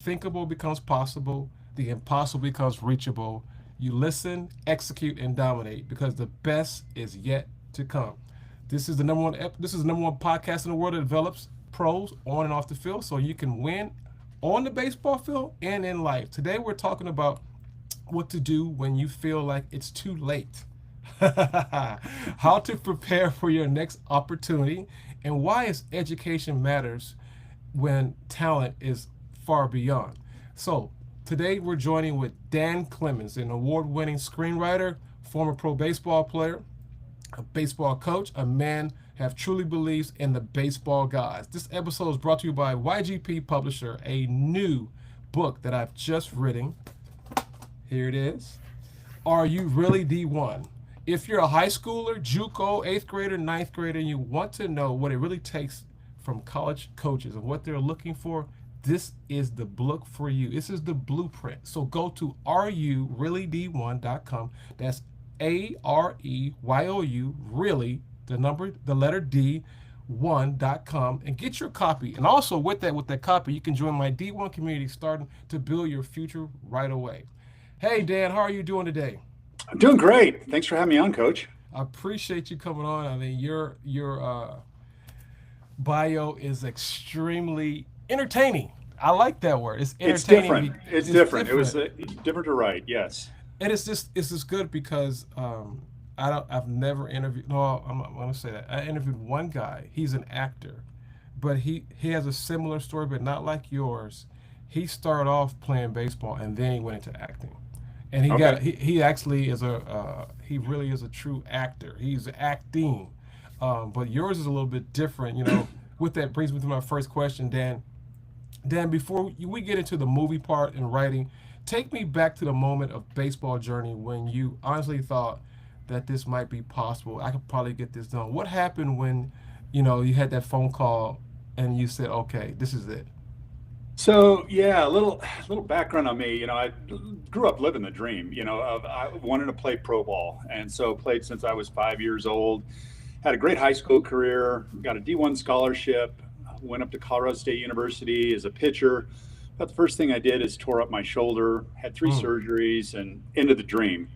thinkable becomes possible, the impossible becomes reachable. You listen, execute, and dominate because the best is yet to come. This is the number one podcast in the world that develops pros on and off the field so you can win on the baseball field and in life. Today we're talking about what to do when you feel like it's too late. How to prepare for your next opportunity and why is education matters when talent is far beyond. So, today we're joining with Dan Clemens, an award-winning screenwriter, former pro baseball player, a baseball coach, a man have truly believes in the baseball gods. This episode is brought to you by YGP Publisher, a new book that I've just written. Here it is. Are You Really D1? If you're a high schooler, JUCO, 8th grader, ninth grader, and you want to know what it really takes from college coaches and what they're looking for, this is the book for you. This is the blueprint. So go to areyourreallyd1.com. That's AREYOU, really, the letter D, 1.com, and get your copy. And also with that copy, you can join my D1 community starting to build your future right away. Hey, Dan, how are you doing today? I'm doing great. Thanks for having me on, Coach. I appreciate you coming on. I mean, your bio is extremely entertaining. I like that word. It's entertaining. It's different. It was different to write. Yes. And it's just good because I've never interviewed. No, I'm not going to say that. I interviewed one guy. He's an actor, but he has a similar story, but not like yours. He started off playing baseball and then he went into acting, and he actually is he really is a true actor. He's acting, but yours is a little bit different. You know, with that brings me to my first question, Dan. Dan, before we get into the movie part and writing, take me back to the moment of baseball journey when you honestly thought that this might be possible. I could probably get this done. What happened when, you had that phone call and you said, okay, this is it? So yeah, a little background on me. I grew up living the dream. I wanted to play pro ball, and so played since I was 5 years old. Had a great high school career. Got a D1 scholarship. Went up to Colorado State University as a pitcher. But the first thing I did is tore up my shoulder, had 3 surgeries, and into the dream.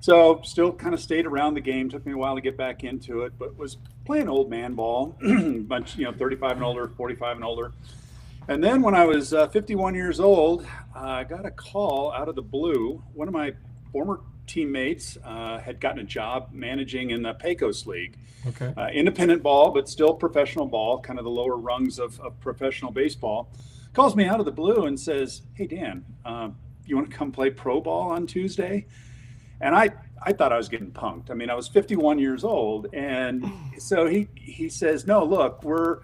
So still kind of stayed around the game. Took me a while to get back into it, but was playing old man ball, bunch, 35 and older, 45 and older. And then when I was 51 years old, I got a call out of the blue. One of my former teammates had gotten a job managing in the Pecos League. Okay. Independent ball, but still professional ball, kind of the lower rungs of professional baseball. Calls me out of the blue and says, "Hey, Dan, you want to come play pro ball on Tuesday?" And I thought I was getting punked. I mean, I was 51 years old. And so he says, "No, look, we're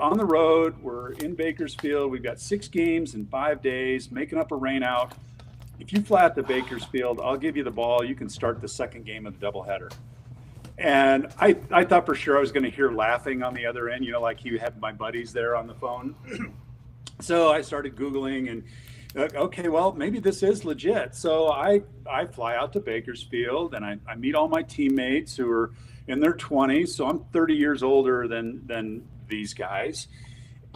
on the road. We're in Bakersfield. We've got 6 games in 5 days, making up a rain out. If you fly out to Bakersfield, I'll give you the ball. You can start the second game of the doubleheader." And I thought for sure I was going to hear laughing on the other end, like he had my buddies there on the phone. So I started Googling and, okay, well, maybe this is legit. So I fly out to Bakersfield and I meet all my teammates who are in their 20s. So I'm 30 years older than these guys.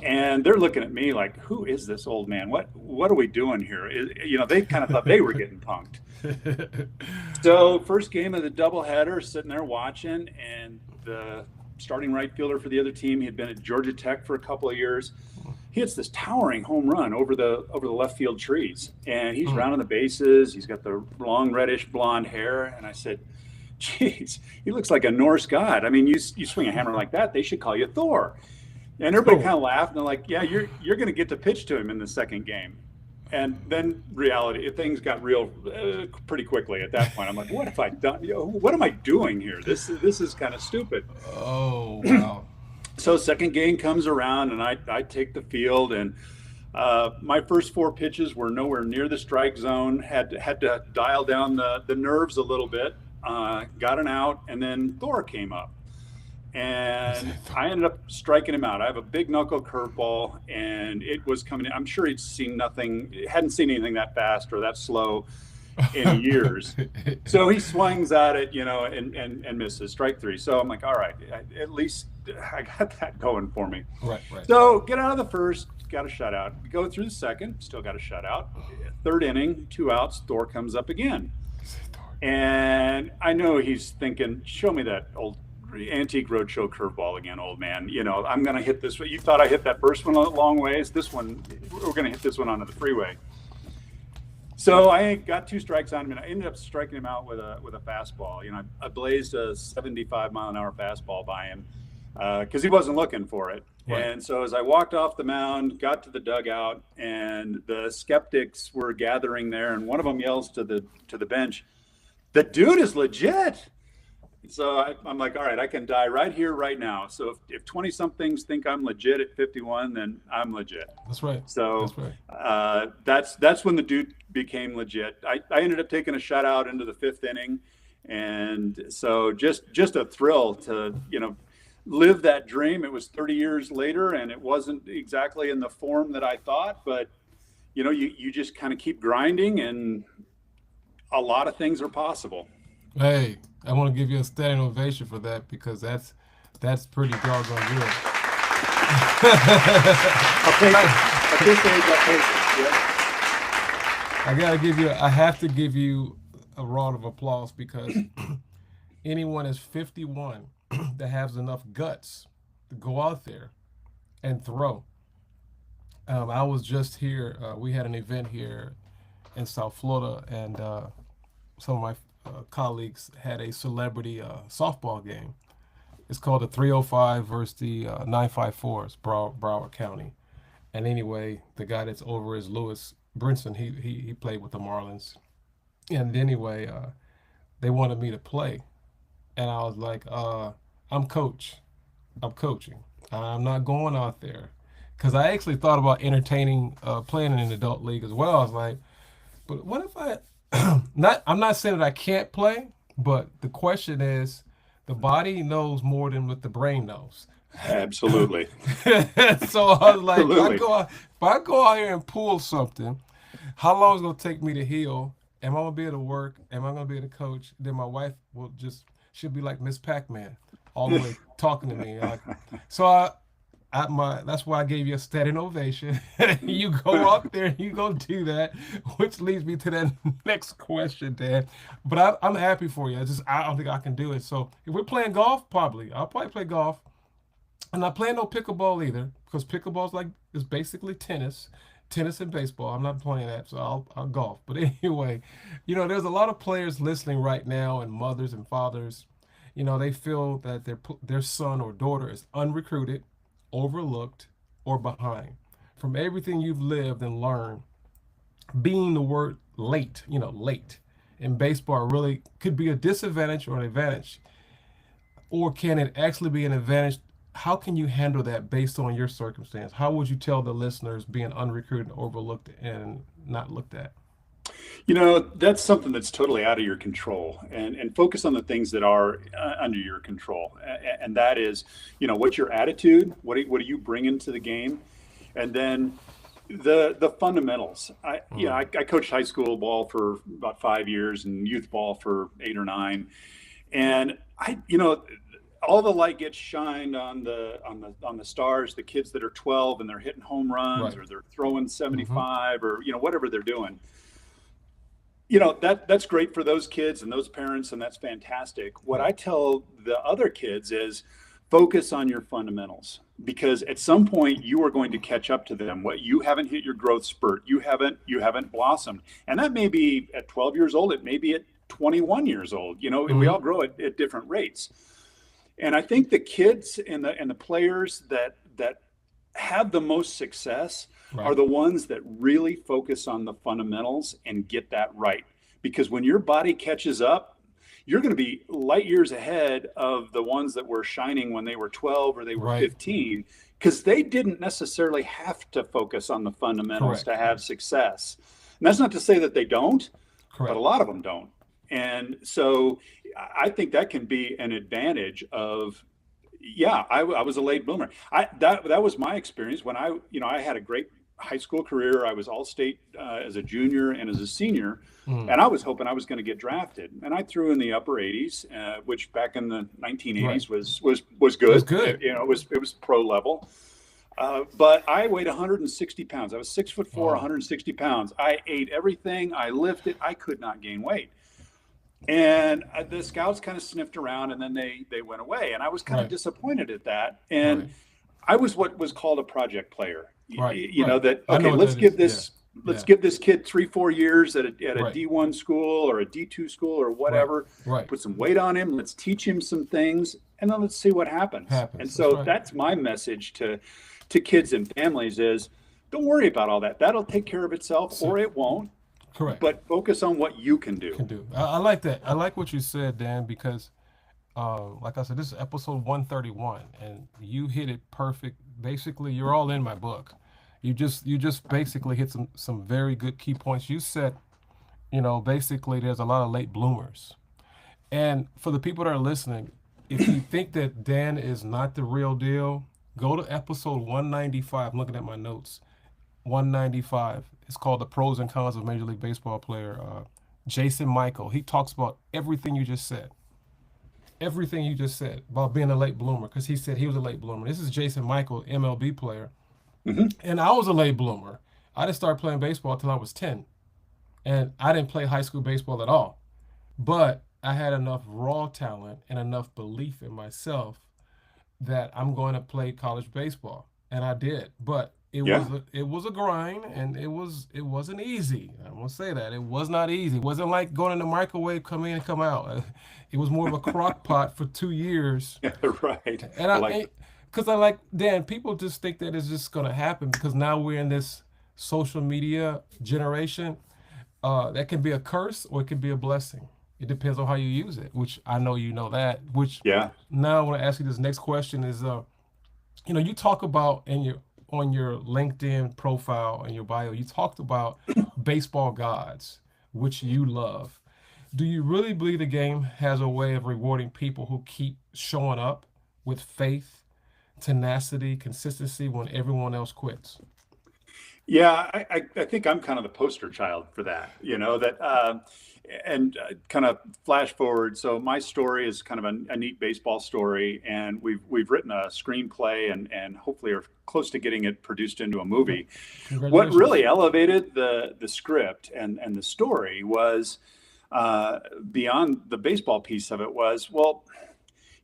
And they're looking at me like, who is this old man? What are we doing here? They kind of thought they were getting punked. So first game of the doubleheader, sitting there watching, and the starting right fielder for the other team, he had been at Georgia Tech for a couple of years. He hits this towering home run over the left field trees, and he's rounding the bases. He's got the long reddish blonde hair, and I said, "Geez, he looks like a Norse god. I mean, you swing a hammer like that, they should call you Thor." And everybody kind of laughed, and they're like, "Yeah, you're going to get to pitch to him in the second game." And then reality, things got real pretty quickly at that point. I'm like, what have I done? What am I doing here? This is kind of stupid. Oh, wow. So second game comes around, and I take the field, and my first 4 pitches were nowhere near the strike zone. Had to dial down the nerves a little bit. Got an out, and then Thor came up. And I ended up striking him out. I have a big knuckle curveball, and it was coming in. I'm sure hadn't seen anything that fast or that slow in years. So he swings at it, and misses, strike 3. So I'm like, all right, at least I got that going for me. Right. So get out of the first, got a shutout. We go through the second, still got a shutout. Third inning, 2 outs, Thor comes up again. And I know he's thinking, show me that old antique roadshow curveball again, old man. You know, I'm going to hit this. You thought I hit that first one a long ways. This one, we're going to hit this one onto the freeway. So I got 2 strikes on him, and I ended up striking him out with a fastball. You know, I blazed a 75-mile-an-hour fastball by him because he wasn't looking for it. Right. And so as I walked off the mound, got to the dugout, and the skeptics were gathering there, and one of them yells to the bench, "The dude is legit." So I'm like, all right, I can die right here, right now. So if 20-somethings think I'm legit at 51, then I'm legit. That's right. So that's right. That's when the dude became legit. I ended up taking a shutout into the 5th inning. And so just a thrill to, you know, live that dream. It was 30 years later, and it wasn't exactly in the form that I thought. But, you know, you just kind of keep grinding, and a lot of things are possible. Hey, I want to give you a standing ovation for that, because that's pretty doggone good. I'll take it. At this age, I'll take it. Yeah. I have to give you a round of applause, because anyone is 51 that has enough guts to go out there and throw. I was just here. We had an event here in South Florida, and some of my colleagues had a celebrity softball game. It's called the 305 versus the 954s, Broward County. And anyway, the guy that's over is Lewis Brinson. He played with the Marlins. And anyway, they wanted me to play. And I was like, I'm coaching. I'm not going out there. Because I actually thought about entertaining, playing in an adult league as well. I was like, but what if I'm not saying that I can't play, but the question is, the body knows more than what the brain knows. Absolutely. So I was like, if I go out here and pull something, how long is it going to take me to heal? Am I going to be able to work? Am I going to be able to coach? Then my wife she'll be like Miss Pac-Man, all the way talking to me. So that's why I gave you a standing ovation. You go out there and you go do that, which leads me to that next question, Dan. But I'm happy for you. I don't think I can do it. So if we're playing golf, I'll probably play golf. I'm not playing no pickleball either, because pickleball is basically tennis and baseball. I'm not playing that, so I'll golf. But anyway, you know, there's a lot of players listening right now, and mothers and fathers. You know, they feel that their son or daughter is unrecruited, overlooked, or behind. From everything you've lived and learned, being the word late in baseball really could be a disadvantage or an advantage. Or can it actually be an advantage? How can you handle that based on your circumstance? How would you tell the listeners being unrecruited, overlooked, and not looked at? You know, that's something that's totally out of your control, and focus on the things that are under your control. And that is, you know, what's your attitude? What are you bringing to the game? And then the fundamentals. I coached high school ball for about 5 years and youth ball for 8 or 9. And all the light gets shined on the stars, the kids that are 12 and they're hitting home runs, right, or they're throwing 75, or, you know, whatever they're doing. You know, that's great for those kids and those parents, and that's fantastic. What I tell the other kids is focus on your fundamentals, because at some point you are going to catch up to them. What you haven't hit your growth spurt, you haven't blossomed. And that may be at 12 years old, it may be at 21 years old. You know, we all grow at different rates. And I think the kids and the players that have the most success, right, are the ones that really focus on the fundamentals and get that right. Because when your body catches up, you're going to be light years ahead of the ones that were shining when they were 12 or they were, right, 15, because they didn't necessarily have to focus on the fundamentals, correct, to have success. And that's not to say that they don't, correct, but a lot of them don't. And so I think that can be an advantage of, I was a late bloomer. That was my experience when I had a great high school career. I was all-state as a junior and as a senior, and I was hoping I was going to get drafted. And I threw in the upper 80s, which back in the 1980s, right, was good. It was good. You know, it was pro level. But I weighed 160 pounds. I was 6'4", Wow. 160 pounds. I ate everything. I lifted. I could not gain weight. And the scouts kind of sniffed around, and then they went away. And I was kind of Right. disappointed at that. And Right. I was what was called a project player. Right. You know Right. that I know okay, what that is. Yeah. let's Yeah. give this kid 3-4 years at a Right. D1 school or a D2 school or Right. whatever. Right. Put some weight on him. Let's teach him some things, and then let's see what happens. And Happens. That's so right. that's my message to kids and families is don't worry about all that. That'll take care of itself, So, or it won't. correct. But focus on what you can do. Can do. I like that. I like what you said, Dan, because like I said, this is episode 131, and you hit it perfect. Basically, you're all in my book. You just basically hit some very good key points. You said, basically there's a lot of late bloomers. And for the people that are listening, if you think that Dan is not the real deal, go to episode 195. I'm looking at my notes. 195. It's called The Pros and Cons of Major League Baseball Player Jason Michael. He talks about everything you just said. Everything you just said about being a late bloomer, because he said he was a late bloomer. This is Jason Michael, MLB player. Hmm. And I was a late bloomer. I didn't start playing baseball until I was 10. And I didn't play high school baseball at all. But I had enough raw talent and enough belief in myself that I'm going to play college baseball, and I did. But Yeah. it was a grind, and it wasn't easy. I'm gonna say that it was not easy. It wasn't like going in the microwave, come in and come out. It was more of a crock pot for 2 years, Yeah. Right. and I like. because I like Dan. People just think that it's just gonna happen because now we're in this social media generation. That can be a curse or it can be a blessing. It depends on how you use it, which I know you know that. Which Yeah. now I want to ask you this next question is, you talk about in your on your LinkedIn profile and your bio, you talked about baseball gods, which you love. Do you really believe the game has a way of rewarding people who keep showing up with faith, tenacity, consistency when everyone else quits? Yeah, I think I'm kind of the poster child for that, that, and kind of flash forward. So my story is kind of a neat baseball story, and we've written a screenplay and hopefully are close to getting it produced into a movie. What Congratulations. really elevated the script and the story was beyond the baseball piece of it was, well,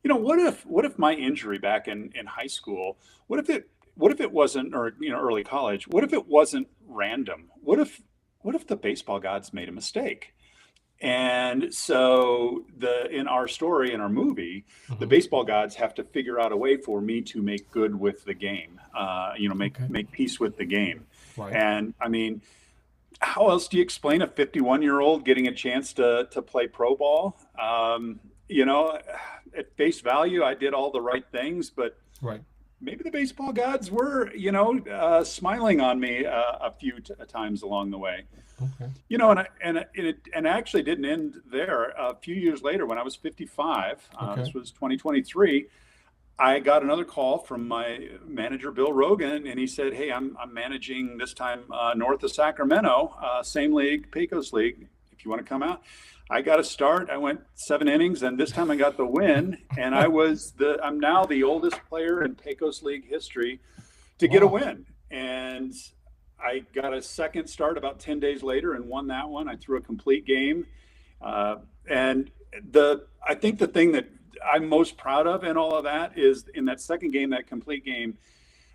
what if my injury back in high school, what if it wasn't, or early college, what if it wasn't random? What if the baseball gods made a mistake? And so in our story, in our movie, the Hmm. baseball gods have to figure out a way for me to make good with the game, make Okay. make peace with the game. Right. And I mean, how else do you explain a 51-year-old getting a chance to play pro ball? You know, at face value, I did all the right things, but Right. maybe the baseball gods were, smiling on me a few times along the way. Okay. And it actually didn't end there. A few years later, when I was 55, Okay. this was 2023. I got another call from my manager, Bill Rogan, and he said, "Hey, I'm managing this time north of Sacramento, same league, Pecos League. If you want to come out." I got a start. I went 7 innings, and this time I got the win. And I'm now the oldest player in Pecos League history to get a Wow. win. And I got a second start about 10 days later and won that one. I threw a complete game. And I think the thing that I'm most proud of in all of that is in that second game, that complete game,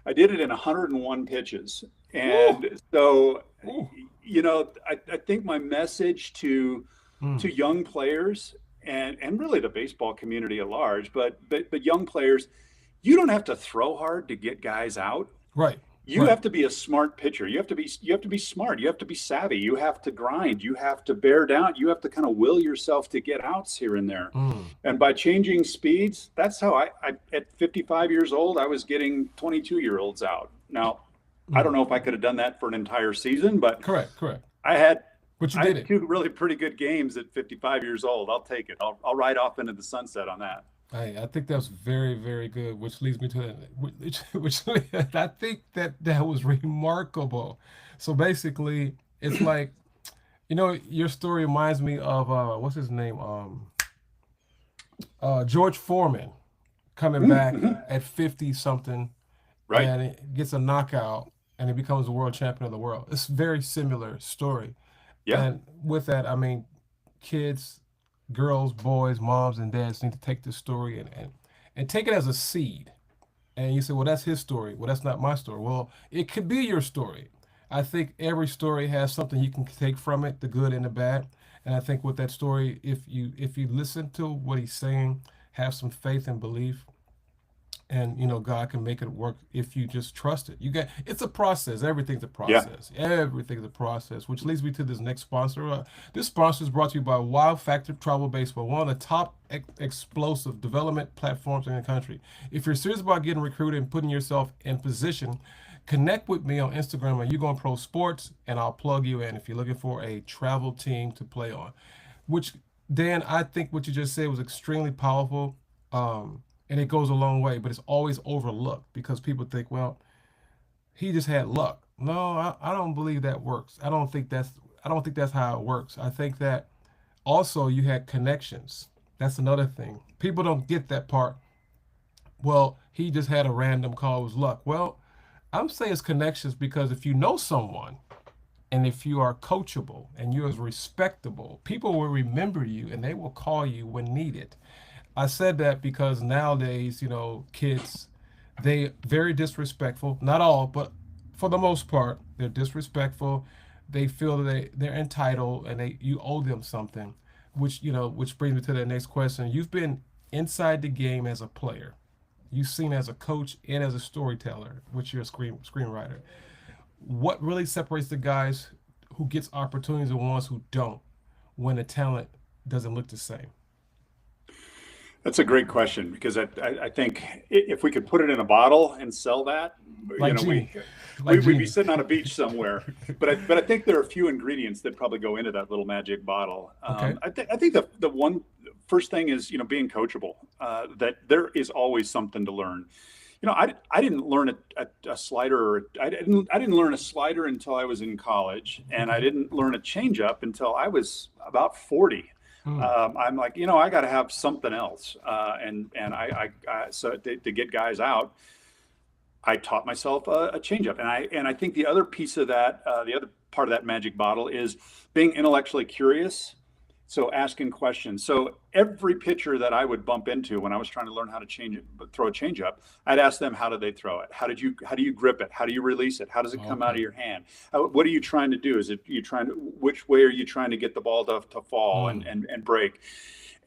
I did it in 101 pitches. Woo. And so, Ooh. I think my message to Mm. young players and really the baseball community at large, but young players, you don't have to throw hard to get guys out. Right. You Right. have to be a smart pitcher. You have to be smart. You have to be savvy. You have to grind. You have to bear down. You have to kind of will yourself to get outs here and there. Mm. And by changing speeds, that's how I at 55 years old, I was getting 22-year-olds out. Now, I don't Mm. know if I could have done that for an entire season, but Correct. Correct. I had But you I did had it. two really pretty good games at 55 years old. I'll take it. I'll ride off into the sunset on that. I think that was very, very good, which leads me to that, which I think that was remarkable. So basically, it's like, your story reminds me of what's his name? George Foreman coming back Mhm. at 50 something Right. and it gets a knockout and he becomes the world champion of the world. It's a very similar story. Yeah. And with that, I mean, kids, girls, boys, moms, and dads need to take this story and take it as a seed. And you say, well, that's his story. Well, that's not my story. Well, it could be your story. I think every story has something you can take from it, the good and the bad. And I think with that story, if you listen to what he's saying, have some faith and belief, and God can make it work if you just trust it. It's a process. Everything's a Yeah. process. Everything's a process, which leads me to this next sponsor. This sponsor is brought to you by Wild Factor Travel Baseball, one of the top explosive development platforms in the country. If you're serious about getting recruited and putting yourself in position, connect with me on Instagram at YouGoin'Pro Sports, and I'll plug you in if you're looking for a travel team to play on. Which, Dan, I think what you just said was extremely powerful. And it goes a long way, but it's always overlooked because people think, well, he just had luck. No, I don't believe that works. I don't think that's how it works. I think that also you had connections. That's another thing. People don't get that part. Well, he just had a random call, it was luck. Well, I'm saying it's connections because if you know someone and if you are coachable and you're respectable, people will remember you and they will call you when needed. I said that because nowadays, kids, they very disrespectful. Not all, but for the most part, they're disrespectful. They feel that they're entitled and you owe them something, which brings me to the next question. You've been inside the game as a player. You've seen as a coach and as a storyteller, which you're a screenwriter. What really separates the guys who gets opportunities and ones who don't when the talent doesn't look the same? That's a great question because I think if we could put it in a bottle and sell that, you Like know, we, Genie, we like we'd be Genie. sitting on a beach somewhere. But I think there are a few ingredients that probably go into that little magic bottle. Okay. I think the one first thing is being coachable. That there is always something to learn. I didn't learn a slider. I didn't learn a slider until I was in college, and I Okay. didn't learn a changeup until I was about 40. Hmm. I'm like, I got to have something else, and so to get guys out, I taught myself a changeup, and I think the other piece of that, the other part of that magic bottle is being intellectually curious. So asking questions. So every pitcher that I would bump into when I was trying to learn how to throw a changeup, I'd ask them, how do they throw it? How do you grip it? How do you release it? How does it come out Okay. of your hand? What are you trying to do? Is it you trying to, which way are you trying to get the ball to fall and, Hmm. and break?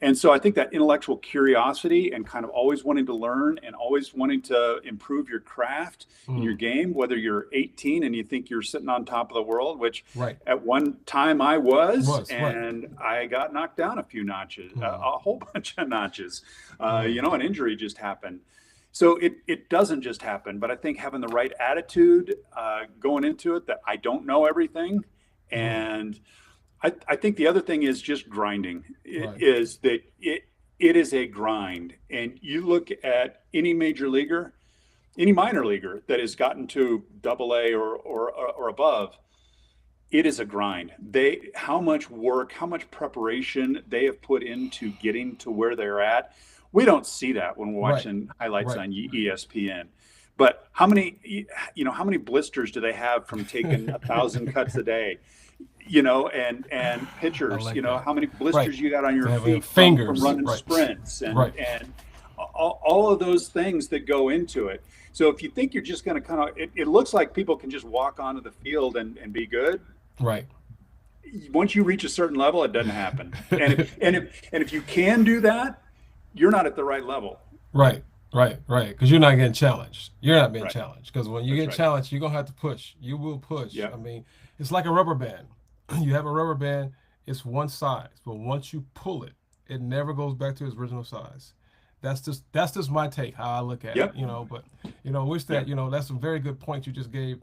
And so I think that intellectual curiosity and kind of always wanting to learn and always wanting to improve your craft in Hmm. your game, whether you're 18 and you think you're sitting on top of the world, which Right. at one time I was, Was right. and I got knocked down a few notches, Hmm. a whole bunch of notches. Hmm. An injury just happened. So it doesn't just happen, but I think having the right attitude going into it, that I don't know everything, Hmm. and I think the other thing is just grinding. Right. Is that it is a grind, and you look at any major leaguer, any minor leaguer that has gotten to Double A or above. It is a grind. How much work, how much preparation they have put into getting to where they're at. We don't see that when we're Right. watching highlights Right. on ESPN. But how many blisters do they have from taking 1,000 cuts a day? And I pitchers, like that. how many Right. blisters you got on To your have your feet from fingers. running Right. sprints and Right. and all of those things that go into it. So if you think you're just going to kind of, it looks like people can just walk onto the field and be good. Right. Once you reach a certain level, it doesn't happen. And if you can do that, you're not at the right level. Right. Right. Right. Because you're not getting challenged. You're not being Right. challenged. Because when you That's get right. challenged, you're gonna have to push. You will push. Yeah. I mean, it's like a rubber band. You have a rubber band. It's one size, but once you pull it, it never goes back to its original size. That's just my take how I look at it. Yep. But wish that Yep. that's a very good point you just gave.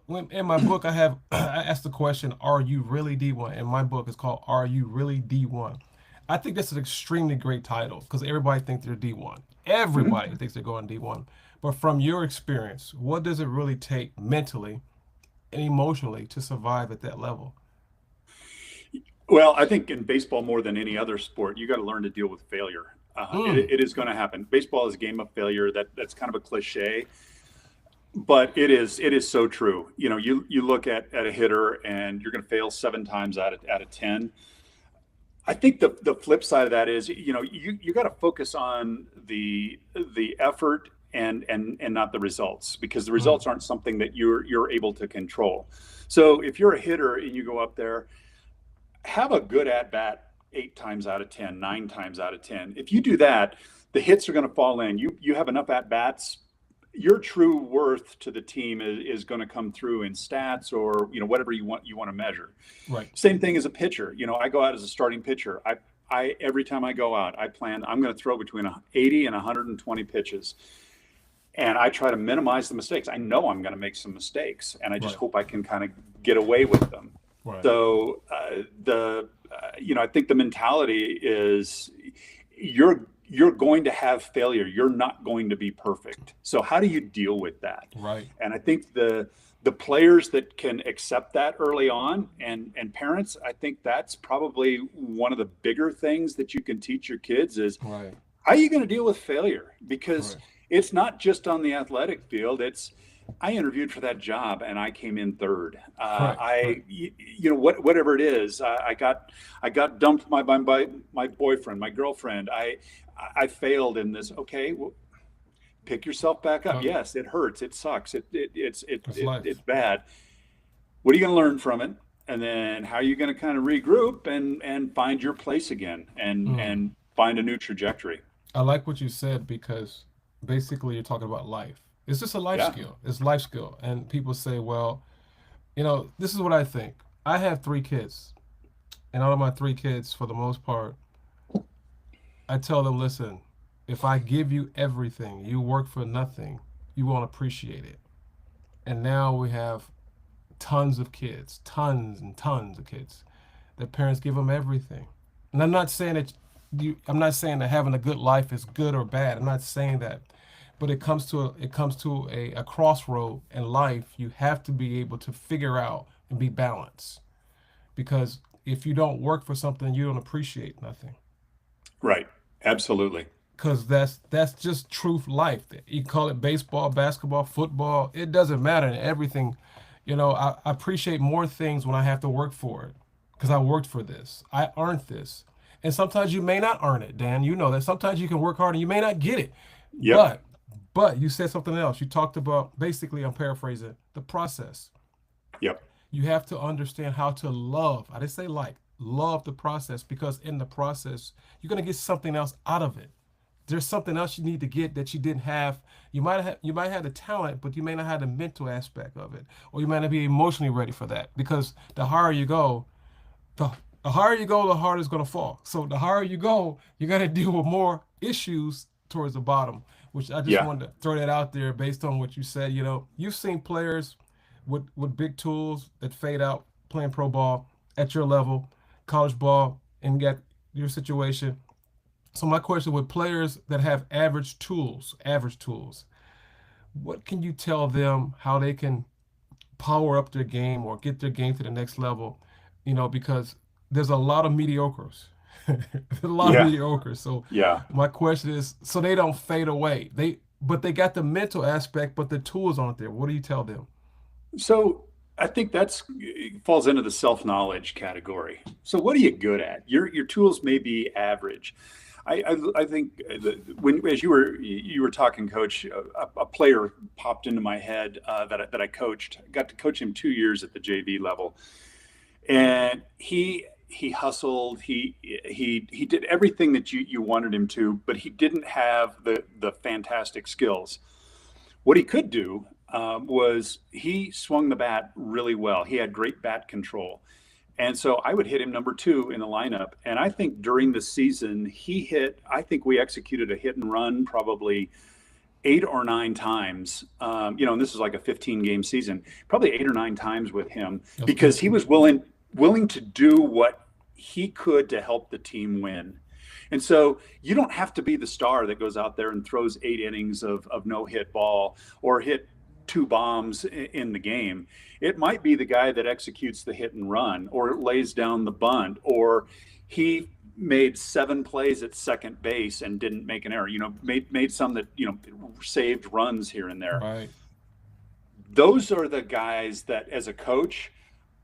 In my book, I have I asked the question, "Are you really D1?" And my book is called "Are You Really D1?" I think that's an extremely great title because everybody thinks they're D1. Mhm. Everybody thinks they're going D1. But from your experience, what does it really take mentally and emotionally to survive at that level? Well, I think in baseball more than any other sport, you got to learn to deal with failure. Mm, It is going to happen. Baseball is a game of failure. That's kind of a cliche. But it is so true. You look at a hitter and you're going to fail 7 times out of 10. I think the flip side of that is, you got to focus on the effort and not the results, because the Mm, results aren't something that you're able to control. So if you're a hitter and you go up there, have a good at bat 8 times out of 10, 9 times out of 10. If you do that, the hits are going to fall in. You have enough at bats. Your true worth to the team is going to come through in stats, or whatever you want to measure. right. Same thing as a pitcher. I go out as a starting pitcher. I every time I go out, I plan I'm going to throw between 80 and 120 pitches, and I try to minimize the mistakes. I know I'm going to make some mistakes, and I just Right. hope I can kind of get away with them. Right. So I think the mentality is you're going to have failure. You're not going to be perfect. So how do you deal with that? Right. And I think the players that can accept that early on, and parents, I think that's probably one of the bigger things that you can teach your kids is, Right. how are you going to deal with failure? Because Right. it's not just on the athletic field. I interviewed for that job and I came in third. Right. Right. Whatever it is, I got dumped by my boyfriend, my girlfriend. I failed in this. Okay, well, pick yourself back up. Uh, Yes, it hurts. It sucks. it's life. It's bad. What are you going to learn from it? And then how are you going to kind of regroup and find your place again, and Mm. and find a new trajectory? I like what you said because basically you're talking about life. It's just a life Yeah. skill. It's life skill. And people say, well, this is what I think. I have 3 kids, and out of my 3 kids, for the most part, I tell them, listen, if I give you everything, you work for nothing, you won't appreciate it. And now we have tons of kids, tons and tons of kids. Their parents give them everything. And I'm not saying that having a good life is good or bad. I'm not saying that. But it comes to a crossroad in life. You have to be able to figure out and be balanced. Because if you don't work for something, you don't appreciate nothing. Right. Absolutely. Because that's just truth life. You call it baseball, basketball, football, it doesn't matter. Everything, I appreciate more things when I have to work for it, because I worked for this. I earned this. And sometimes you may not earn it, Dan. You know that sometimes you can work hard and you may not get it. Yep. But you said something else. You talked about, basically, I'm paraphrasing, the process. Yep. You have to understand how to love. I didn't say like, love the process, because in the process, you're going to get something else out of it. There's something else you need to get that you didn't have. You might have the talent, but you may not have the mental aspect of it, or you might not be emotionally ready for that. Because the higher you go, the, the higher you go, the harder it's going to fall. So the higher you go, you got to deal with more issues towards the bottom. Which I just Yeah. wanted to throw that out there based on what you said. You've seen players with big tools that fade out playing pro ball at your level, college ball, and get your situation. So my question, with players that have average tools, what can you tell them how they can power up their game or get their game to the next level? Because there's a lot of mediocres. There's a lot of Yeah. mediocres. So Yeah. my question is, so they don't fade away. But they got the mental aspect, but the tools aren't there. What do you tell them? So I think that's falls into the self-knowledge category. So what are you good at? Your tools may be average. I think when as you were talking, Coach, a player popped into my head that I coached. I got to coach him 2 years at the JV level, and he hustled. He did everything that you wanted him to, but he didn't have the fantastic skills. What he could do was he swung the bat really well. He had great bat control. And so I would hit him number 2 in the lineup. And I think during the season, I think we executed a hit and run probably 8 or 9 times. And this is like a 15-game season, probably 8 or 9 times with him, That's because good. he was willing to do what he could to help the team win. And so you don't have to be the star that goes out there and throws 8 innings of no hit ball, or hit 2 bombs in the game. It might be the guy that executes the hit and run, or lays down the bunt, or he made 7 plays at second base and didn't make an error. Made some that saved runs here and there. Right. those are the guys that, as a coach,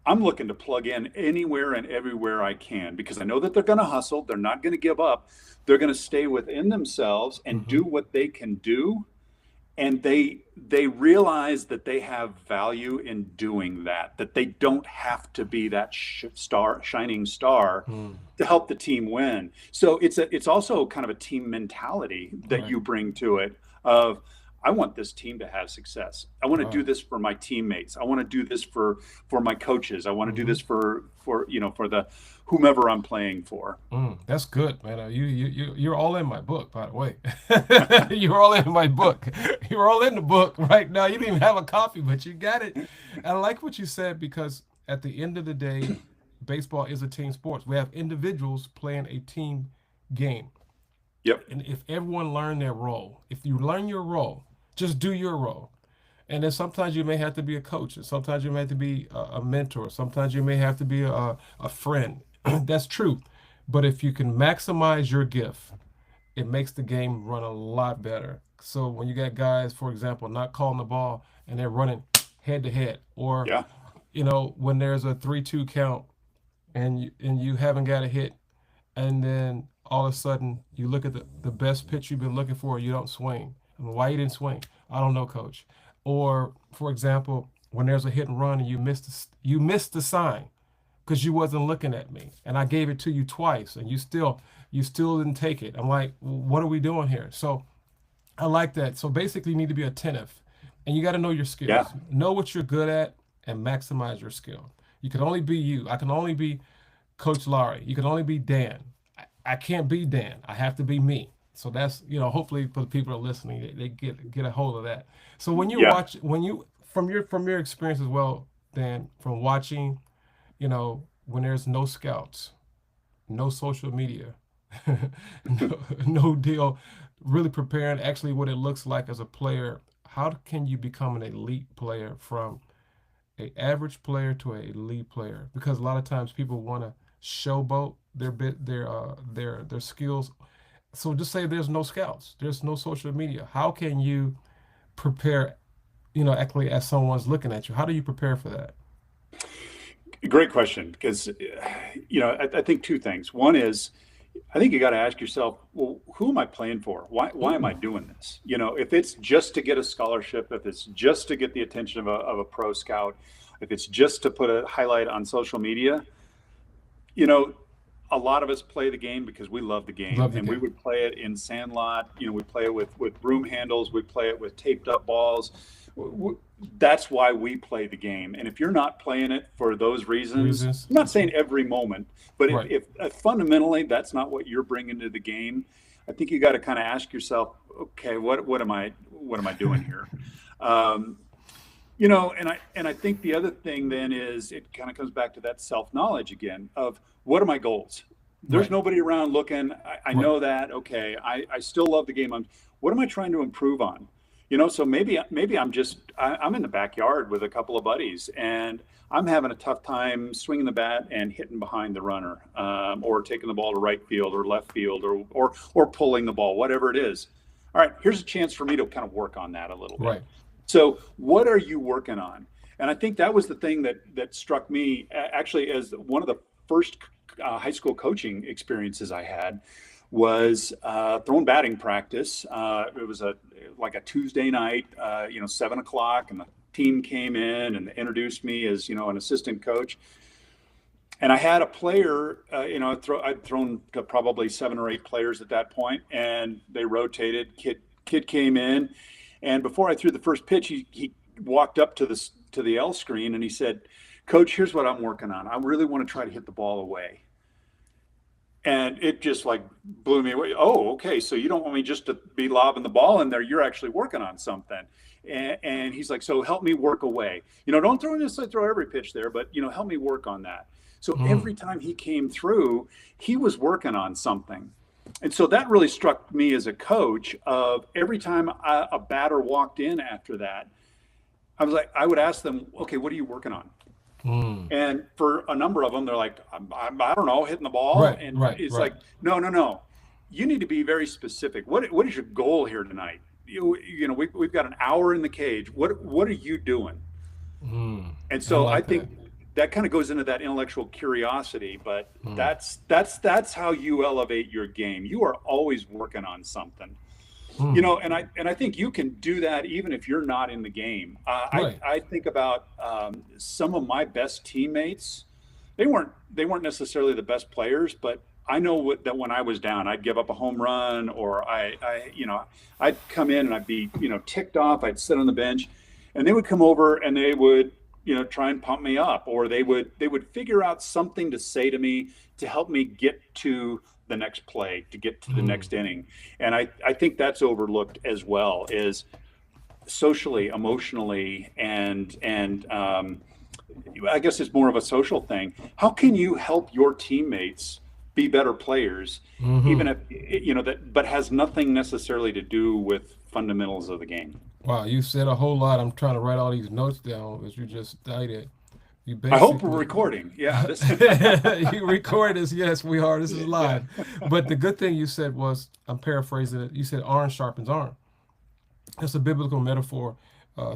I'm looking to plug in anywhere and everywhere I can, because I know that they're going to hustle. They're not going to give up. They're going to stay within themselves and do what they can do. And they realize that they have value in doing that, that they don't have to be that shining star to help the team win. So it's also kind of a team mentality that you bring to it of, I want this team to have success. I want to do this for my teammates. I want to do this for my coaches. I want to do this for the whomever I'm playing for. That's good, man. You're all in my book, by the way. You're all in my book. You're all in the book right now. You didn't even have a copy, but you got it. I like what you said, because at the end of the day, baseball is a team sport. We have individuals playing a team game. Yep. And if everyone learned their role, if you learn your role, just do your role. And then sometimes you may have to be a coach, and sometimes you may have to be a mentor, sometimes you may have to be a friend. That's true. But if you can maximize your gift, it makes the game run a lot better. So when you got guys, for example, not calling the ball and they're running head to head, or when there's a 3-2 count and you haven't got a hit, and then all of a sudden you look at the best pitch you've been looking for, you don't swing. I mean, why you didn't swing? I don't know, coach. Or, for example, when there's a hit and run and you missed the sign because you wasn't looking at me, and I gave it to you twice and you still didn't take it. I'm like, what are we doing here? So I like that. So basically you need to be attentive, and you got to know your skills. Yeah. Know what you're good at and maximize your skill. You can only be you. I can only be Coach Laurie. You can only be Dan. I can't be Dan. I have to be me. So that's, hopefully for the people that are listening, they get a hold of that. So when you watch, from your experience as well, Dan, from watching, when there's no scouts, no social media, no deal, really preparing actually what it looks like as a player, how can you become an elite player from an average player to an elite player? Because a lot of times people want to showboat their skills. So just say there's no scouts, there's no social media. How can you prepare, actually as someone's looking at you? How do you prepare for that? Great question, because, I think two things. One is, I think you got to ask yourself, well, who am I playing for? Why am I doing this? If it's just to get a scholarship, if it's just to get the attention of a pro scout, if it's just to put a highlight on social media, a lot of us play the game because we love the game. We would play it in Sandlot. We play it with broom handles. We play it with taped up balls. That's why we play the game. And if you're not playing it for those reasons, I'm not saying every moment, but if fundamentally that's not what you're bringing to the game, I think you got to kind of ask yourself, okay, what am I doing here? And I think the other thing then is, it kind of comes back to that self-knowledge again of, what are my goals? There's nobody around looking. I know that. Okay, I still love the game. What am I trying to improve on? So maybe I'm in the backyard with a couple of buddies, and I'm having a tough time swinging the bat and hitting behind the runner, or taking the ball to right field or left field, or pulling the ball, whatever it is. All right, here's a chance for me to kind of work on that a little bit. Right. So what are you working on? And I think that was the thing that struck me actually as one of the first high school coaching experiences I had was throwing batting practice. It was like a Tuesday night, 7:00, and the team came in and introduced me as, an assistant coach. And I had a player, I'd thrown to probably 7 or 8 players at that point, and they rotated. Kid came in, and before I threw the first pitch, he walked up to the L screen and he said, "Coach, here's what I'm working on. I really want to try to hit the ball away." And it just like blew me away. Oh, okay. So you don't want me just to be lobbing the ball in there. You're actually working on something. And he's like, so help me work away. Don't throw every pitch there, but, help me work on that. So every time he came through, he was working on something. And so that really struck me as a coach of every time a batter walked in after that, I would ask them, okay, what are you working on? And for a number of them, they're like, I don't know, hitting the ball. It's like, no. You need to be very specific. What is your goal here tonight? we've got an hour in the cage. What are you doing? And I so I like that. think that kind of goes into that intellectual curiosity, but Mm. that's how you elevate your game. You are always working on something. Mm. And I think you can do that even if you're not in the game. Right. I think about some of my best teammates. They weren't necessarily the best players, but I know that when I was down, I'd give up a home run, or I'd come in and I'd be ticked off. I'd sit on the bench, and they would come over and they would try and pump me up, or they would figure out something to say to me to help me get to the next play, to get to the Mm. next inning. And I think that's overlooked as well, is socially, emotionally, and I guess it's more of a social thing. How can you help your teammates be better players, Hmm. even if that, but has nothing necessarily to do with fundamentals of the game? Wow, you said a whole lot. I'm trying to write all these notes down as you just stated. You I hope we're basically recording. Yeah, this. you record this. Yes, we are. This is Yeah, live. But the good thing you said was, I'm paraphrasing it. You said iron sharpens iron. It's a biblical metaphor.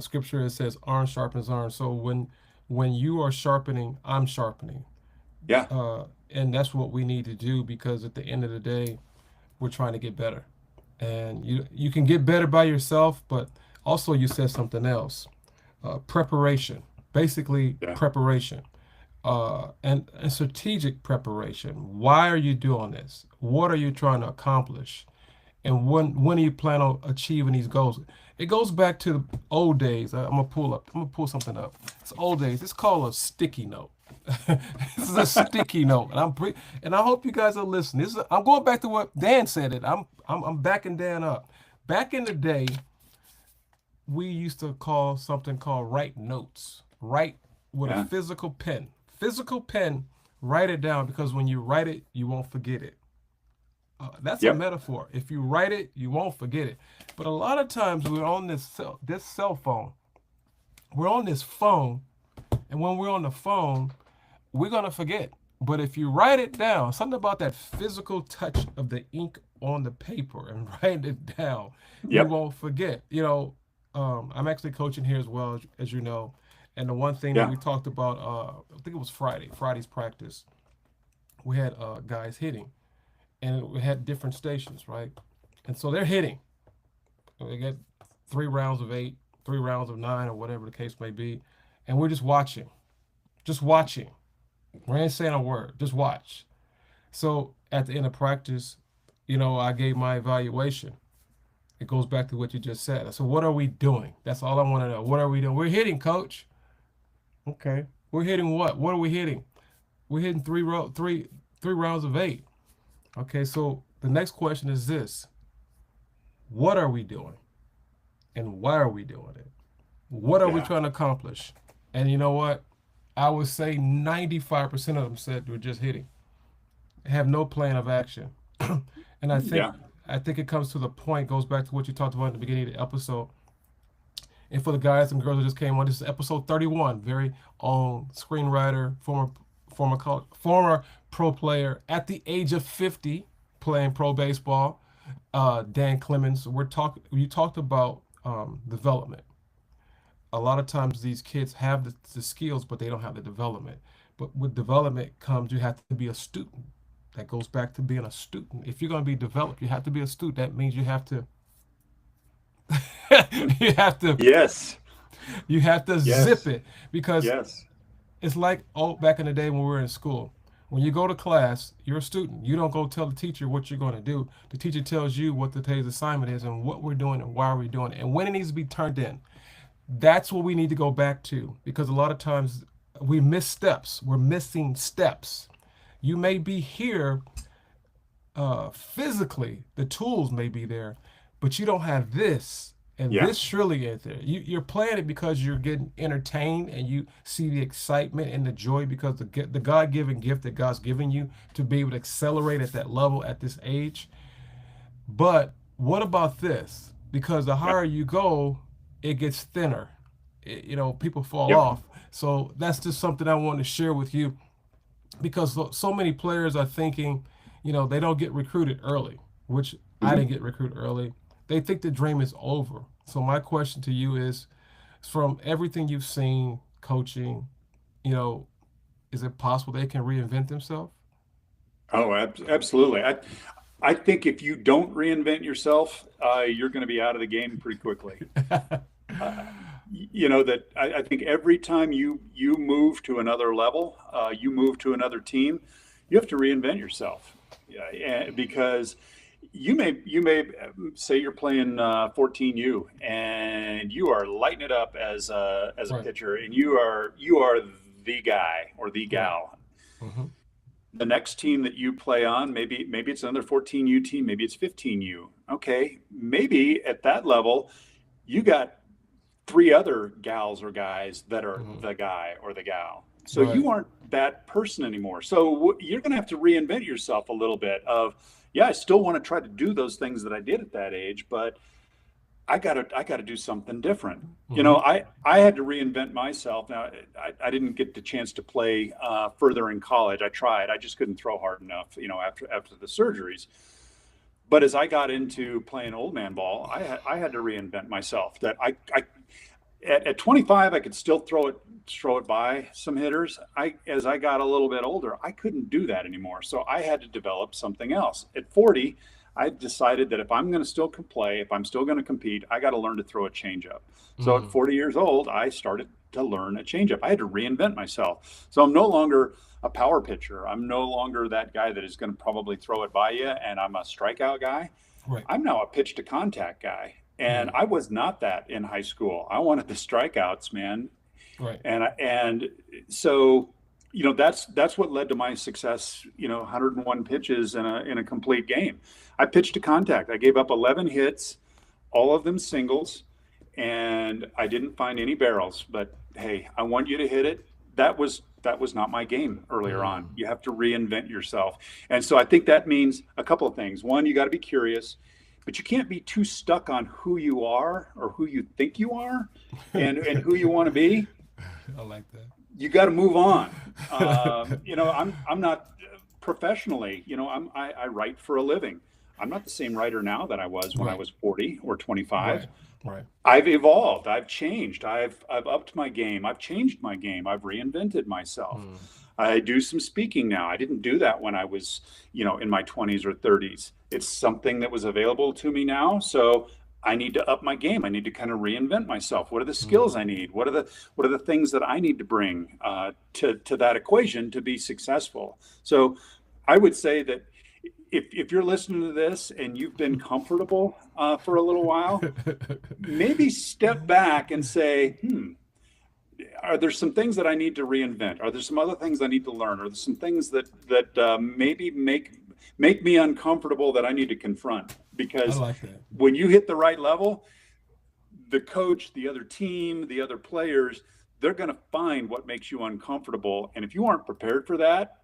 Scripture, it says iron sharpens iron. So when you are sharpening, I'm sharpening. yeah, And that's what we need to do, because at the end of the day, we're trying to get better. And you can get better by yourself, but also you said something else. Preparation. Basically yeah, preparation. And strategic preparation. Why are you doing this? What are you trying to accomplish? And when do you plan on achieving these goals? It goes back to the old days. I'm gonna pull something up. It's old days. It's called a sticky note. This is a sticky note, and and I hope you guys are listening. I'm going back to what Dan said. I'm backing Dan up. Back in the day, we used to call something called write notes. Write with a yeah. physical pen. Physical pen. Write it down, because when you write it, you won't forget it. That's a Yep, metaphor. If you write it, you won't forget it. But a lot of times we're on this cell phone. We're on this phone, and when we're on the phone, we're gonna forget. But if you write it down, something about that physical touch of the ink on the paper and write it down, you yep, won't forget. I'm actually coaching here as well, as you know. And the one thing that yeah, we talked about, I think it was Friday's practice, we had guys hitting, and we had different stations, right? And so they're hitting. They get 3 rounds of 8, 3 rounds of 9, or whatever the case may be, and we're just watching, just watching. We ain't saying a word, just watch. So at the end of practice, I gave my evaluation. It goes back to what you just said. So what are we doing? That's all I want to know. What are we doing? We're hitting, coach. Okay. We're hitting what? What are we hitting? We're hitting 3 rounds of 8. Okay. So the next question is this: what are we doing, and why are we doing it? What are we yeah. trying to accomplish? And you know what? I would say 95% of them said we're just hitting, have no plan of action. And Yeah. I think it comes to the point, goes back to what you talked about at the beginning of the episode. And for the guys and girls that just came on, this is episode 31. Very own screenwriter, former pro player at the age of 50, playing pro baseball. Dan Clemens. You talked about development. A lot of times these kids have the skills, but they don't have the development. But with development comes, you have to be a student. That goes back to being a student. If you're going to be developed, you have to be a student. That means you have to you have to Yes. zip Yes. it, because Yes. it's like, back in the day when we were in school. When you go to class, you're a student. You don't go tell the teacher what you're going to do. The teacher tells you what today's assignment is, and what we're doing, and why we're doing it, and when it needs to be turned in. That's what we need to go back to, because a lot of times we miss steps. We're missing steps. You may be here physically, the tools may be there, but you don't have this. And Yeah. this surely is there. You're playing it because you're getting entertained, and you see the excitement and the joy, because the God given gift that God's given you to be able to accelerate at that level at this age. But what about this? Because the Yeah. higher you go, it gets thinner. People fall Yep. off. So that's just something I want to share with you, because so many players are thinking, they don't get recruited early, which I Hmm. didn't get recruited early. They think the dream is over. So my question to you is, from everything you've seen coaching, you know, is it possible they can reinvent themselves? Oh, absolutely. I think if you don't reinvent yourself, you're going to be out of the game pretty quickly. Uh, you know that I think every time you move to another level, you move to another team, you have to reinvent yourself. Yeah, because you may say you're playing 14U and you are lighting it up as a Right, pitcher, and you are the guy or the right. gal. Hmm. The next team that you play on, maybe it's another 14U team, maybe it's 15U. Okay, maybe at that level, you got three other gals or guys that are Hmm. the guy or the gal. So Right. you aren't that person anymore. So you're going to have to reinvent yourself a little bit of, yeah, I still want to try to do those things that I did at that age, but I gotta do something different. You Hmm. know, I had to reinvent myself. Now, I didn't get the chance to play further in college. I tried. I just couldn't throw hard enough, after the surgeries. But as I got into playing old man ball, I had to reinvent myself. That at 25, I could still throw it by some hitters. As I got a little bit older, I couldn't do that anymore. So I had to develop something else. At 40, I decided that if I'm going to still play, if I'm still going to compete, I got to learn to throw a changeup. So at Mm. 40 years old, I started to learn a changeup. I had to reinvent myself. So I'm no longer a power pitcher. I'm no longer that guy that is going to probably throw it by you, and I'm a strikeout guy. Right. I'm now a pitch to contact guy. And Mm. I was not that in high school. I wanted the strikeouts, man. Right. And so, that's what led to my success, 101 pitches in a complete game. I pitched to contact. I gave up 11 hits, all of them singles, and I didn't find any barrels. But hey, I want you to hit it. That was not my game earlier on. Mm. You have to reinvent yourself. And so I think that means a couple of things. One, you got to be curious, but you can't be too stuck on who you are or who you think you are and who you want to be. I like that. You got to move on. I'm not professionally. I write for a living. I'm not the same writer now that I was when I Right. was 40 or 25. Right. Right. I've evolved. I've changed. I've upped my game. I've changed my game. I've reinvented myself. Mm. I do some speaking now. I didn't do that when I was, in my 20s or 30s. It's something that was available to me now. So I need to up my game. I need to kind of reinvent myself. What are the skills Mm. I need? What are the things that I need to bring to that equation to be successful? So I would say that if you're listening to this and you've been comfortable for a little while, maybe step back and say, are there some things that I need to reinvent? Are there some other things I need to learn? Are there some things that maybe make me uncomfortable that I need to confront? I Because like that. when you hit the right level, the coach, the other team, the other players, they're going to find what makes you uncomfortable. And if you aren't prepared for that,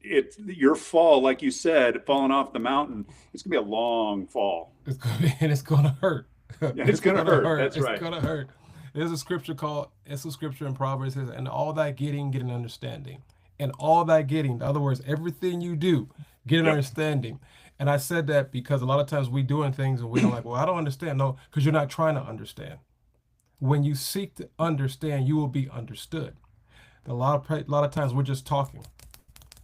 it's your fall, like you said, falling off the mountain. It's gonna be a long fall, It's gonna be, and it's gonna hurt. and it's It's gonna gonna hurt. hurt. That's It's right. gonna hurt. It's a scripture in Proverbs says, and all that getting, get an understanding. And all that getting, in other words, everything you do, get an Yep. understanding. And I said that because a lot of times we doing things and we don't like, well, I don't understand. No, because you're not trying to understand. When you seek to understand, you will be understood. A lot of times we're just talking.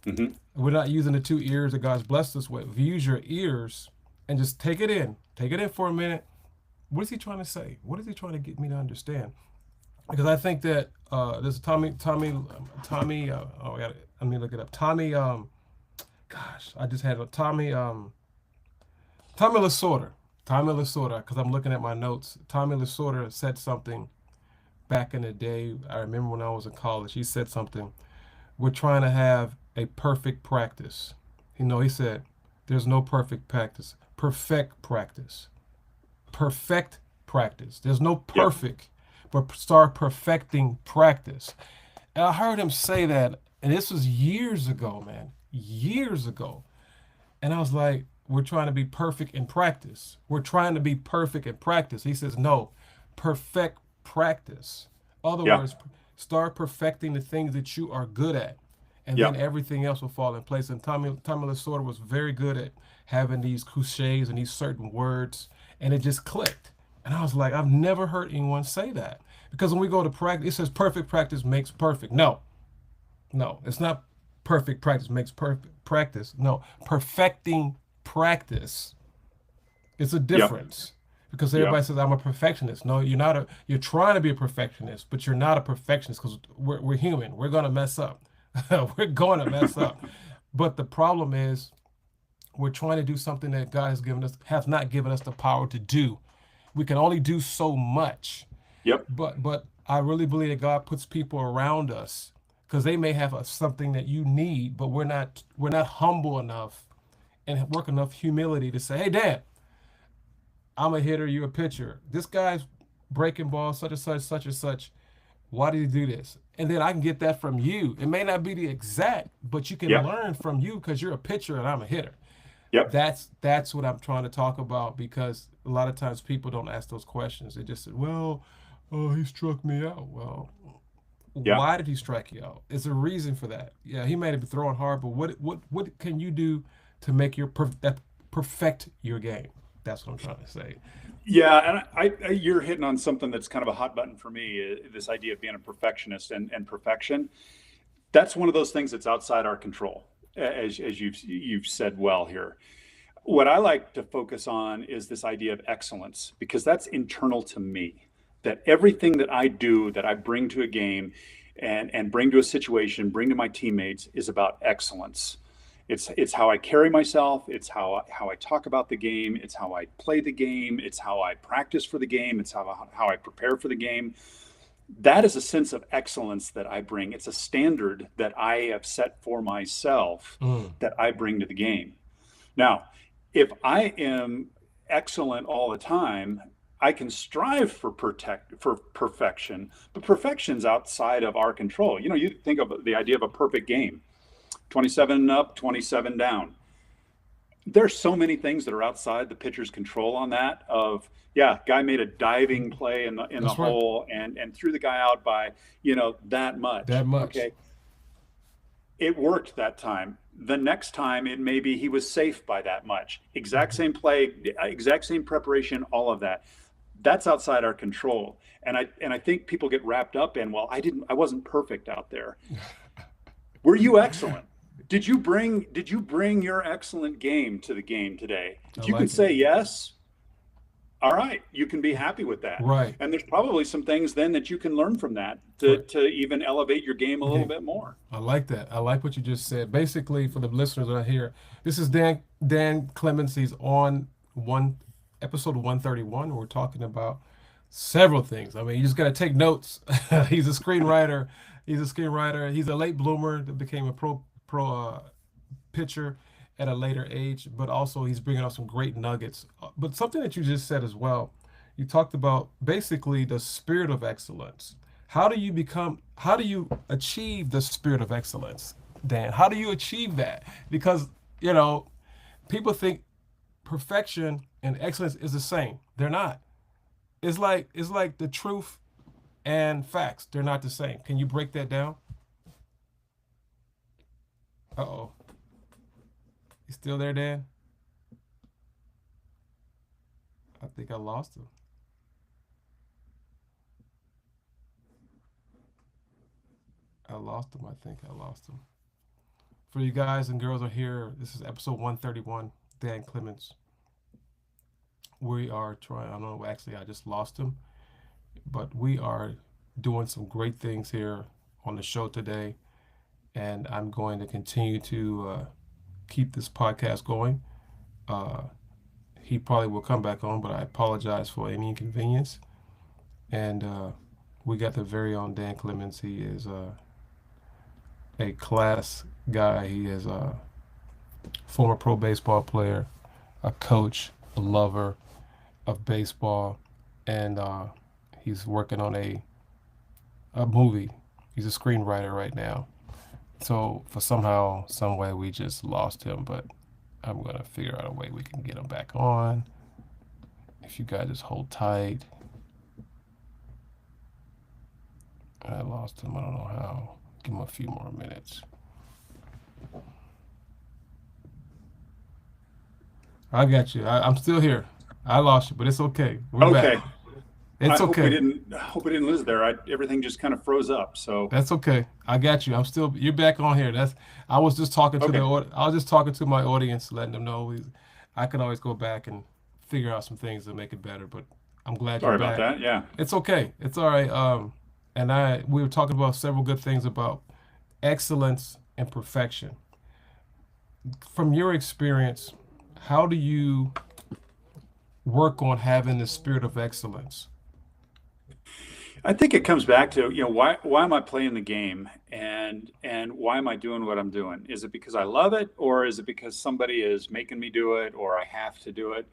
Hmm. We're not using the two ears that God's blessed us with. Use your ears and just take it in. Take it in for a minute. What is he trying to say? What is he trying to get me to understand? Because I think that there's Tommy. Let me look it up. Gosh, I just had a Tommy Lasorda. Tommy Lasorda, because I'm looking at my notes. Tommy Lasorda said something back in the day. I remember when I was in college. He said something. We're trying to have a perfect practice. He said, there's no perfect practice. Perfect practice. Perfect practice. There's no Yep. perfect, but start perfecting practice. And I heard him say that, and this was years ago, man. Years ago. And I was like, we're trying to be perfect in practice. We're trying to be perfect in practice. He says, no, perfect practice. Other Yeah. words, start perfecting the things that you are good at. And Yeah. then everything else will fall in place. And Tommy Lasorda was very good at having these cliches and these certain words And it just clicked. And I was like, I've never heard anyone say that. Because when we go to practice, it says perfect practice makes perfect. No, no, it's not perfect practice makes perfect practice. No, perfecting practice. It's a Yep. difference. Because Yep. everybody says I'm a perfectionist. No, you're not you're trying to be a perfectionist, but you're not a perfectionist because we're human. We're gonna mess up. We're going to mess up. But the problem is we're trying to do something that God has not given us the power to do. We can only do so much. Yep. But I really believe that God puts people around us because they may have something that you need, but we're not humble enough and work enough humility to say, hey, Dad, I'm a hitter, you're a pitcher. This guy's breaking balls, such and such, such and such. Why did he do this? And then I can get that from you. It may not be the exact, but you can Yep. learn from you because you're a pitcher and I'm a hitter. Yep. That's what I'm trying to talk about because a lot of times people don't ask those questions. They just say, well, oh, he struck me out. Well, Yeah. why did he strike you out? There's a reason for that. Yeah, he may have been throwing hard, but what can you do to make that perfect your game? That's what I'm trying to say. Yeah, and you're hitting on something that's kind of a hot button for me. This idea of being a perfectionist and perfection. That's one of those things that's outside our control, as you've said well here. What I like to focus on is this idea of excellence because that's internal to me. That everything that I do, that I bring to a game, and bring to a situation, bring to my teammates, is about excellence. It's how I carry myself. It's how I talk about the game. It's how I play the game. It's how I practice for the game. It's how I prepare for the game. That is a sense of excellence that I bring. It's a standard that I have set for myself Mm, that I bring to the game. Now, if I am excellent all the time, I can strive for perfection, but perfection's outside of our control. You think of the idea of a perfect game. 27 up, 27 down. There's so many things that are outside the pitcher's control on that. Of yeah, guy made a diving play in the that's right. hole and threw the guy out by that much. That much. Okay, it worked that time. The next time it maybe he was safe by that much. Exact Mhm. same play, exact same preparation, all of that. That's outside our control. And I think people get wrapped up in, well, I wasn't perfect out there. Were you excellent? Did you bring your excellent game to the game today? I If you can like it. say yes, all right, you can be happy with that. Right. And there's probably some things then that you can learn from that to, Right. to even elevate your game a little Okay. bit more. I like that. I like what you just said. Basically, for the listeners that are here, this is Dan Clemens. He's on one episode 131. We're talking about several things. I mean, you just got to take notes. He's a screenwriter. He's a screenwriter. He's a late bloomer that became a pro pitcher at a later age, but also he's bringing out some great nuggets. But something that you just said as well, you talked about basically the spirit of excellence. How do you achieve the spirit of excellence, Dan? How do you achieve that? Because, you know, people think perfection and excellence is the same. They're not. It's like the truth and facts. They're not the same. Can you break that down? Uh-oh. You still there, Dan? I think I lost him. I lost him. I think I lost him. For you guys and girls are here, this is episode 131, Dan Clements. We are trying, I don't know, actually, I just lost him, but we are doing some great things here on the show today. And I'm going to continue to keep this podcast going. Uh, he probably will come back on, but I apologize for any inconvenience. And we got the very own Dan Clements. He is a class guy. He is a former pro baseball player, a coach, a lover of baseball, and he's working on a movie. He's a screenwriter right now. So for somehow, some way, we just lost him, but I'm gonna figure out a way we can get him back on. If you guys just hold tight. I lost him. I don't know how. Give him a few more minutes. I got you. I'm still here. I lost you, but it's okay. We're back. Okay. I It's okay. hope we didn't lose there. Everything just kind of froze up. So That's okay. I got you. I'm still. You're back on here. That's. I was just talking to the. okay. I was just talking to my audience, letting them know I can always go back and figure out some things to make it better. But I'm glad you're Sorry about back. that. Yeah. It's okay. It's all right. And we were talking about several good things about excellence and perfection. From your experience, how do you work on having the spirit of excellence? I think it comes back to, why am I playing the game, and why am I doing what I'm doing? Is it because I love it, or is it because somebody is making me do it, or I have to do it?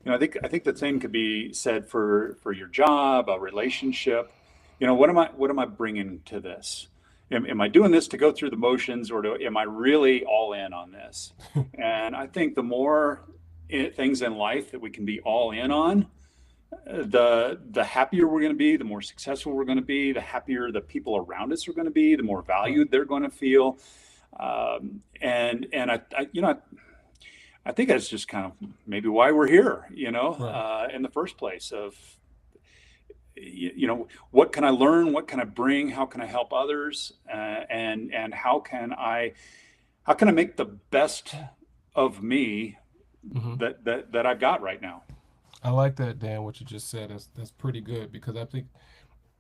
I think the same could be said for your job, a relationship. What am I bringing to this? Am I doing this to go through the motions, or am I really all in on this? And I think the more things in life that we can be all in on, the happier we're going to be, the more successful we're going to be, the happier the people around us are going to be, the more Right. valued they're going to feel. And I think that's just kind of maybe why we're here, Right. in the first place. Of what can I learn, what can I bring, how can I help others, and how can I make the best of me Hmm. that I've got right now. I like that, Dan. What you just said. That's pretty good because I think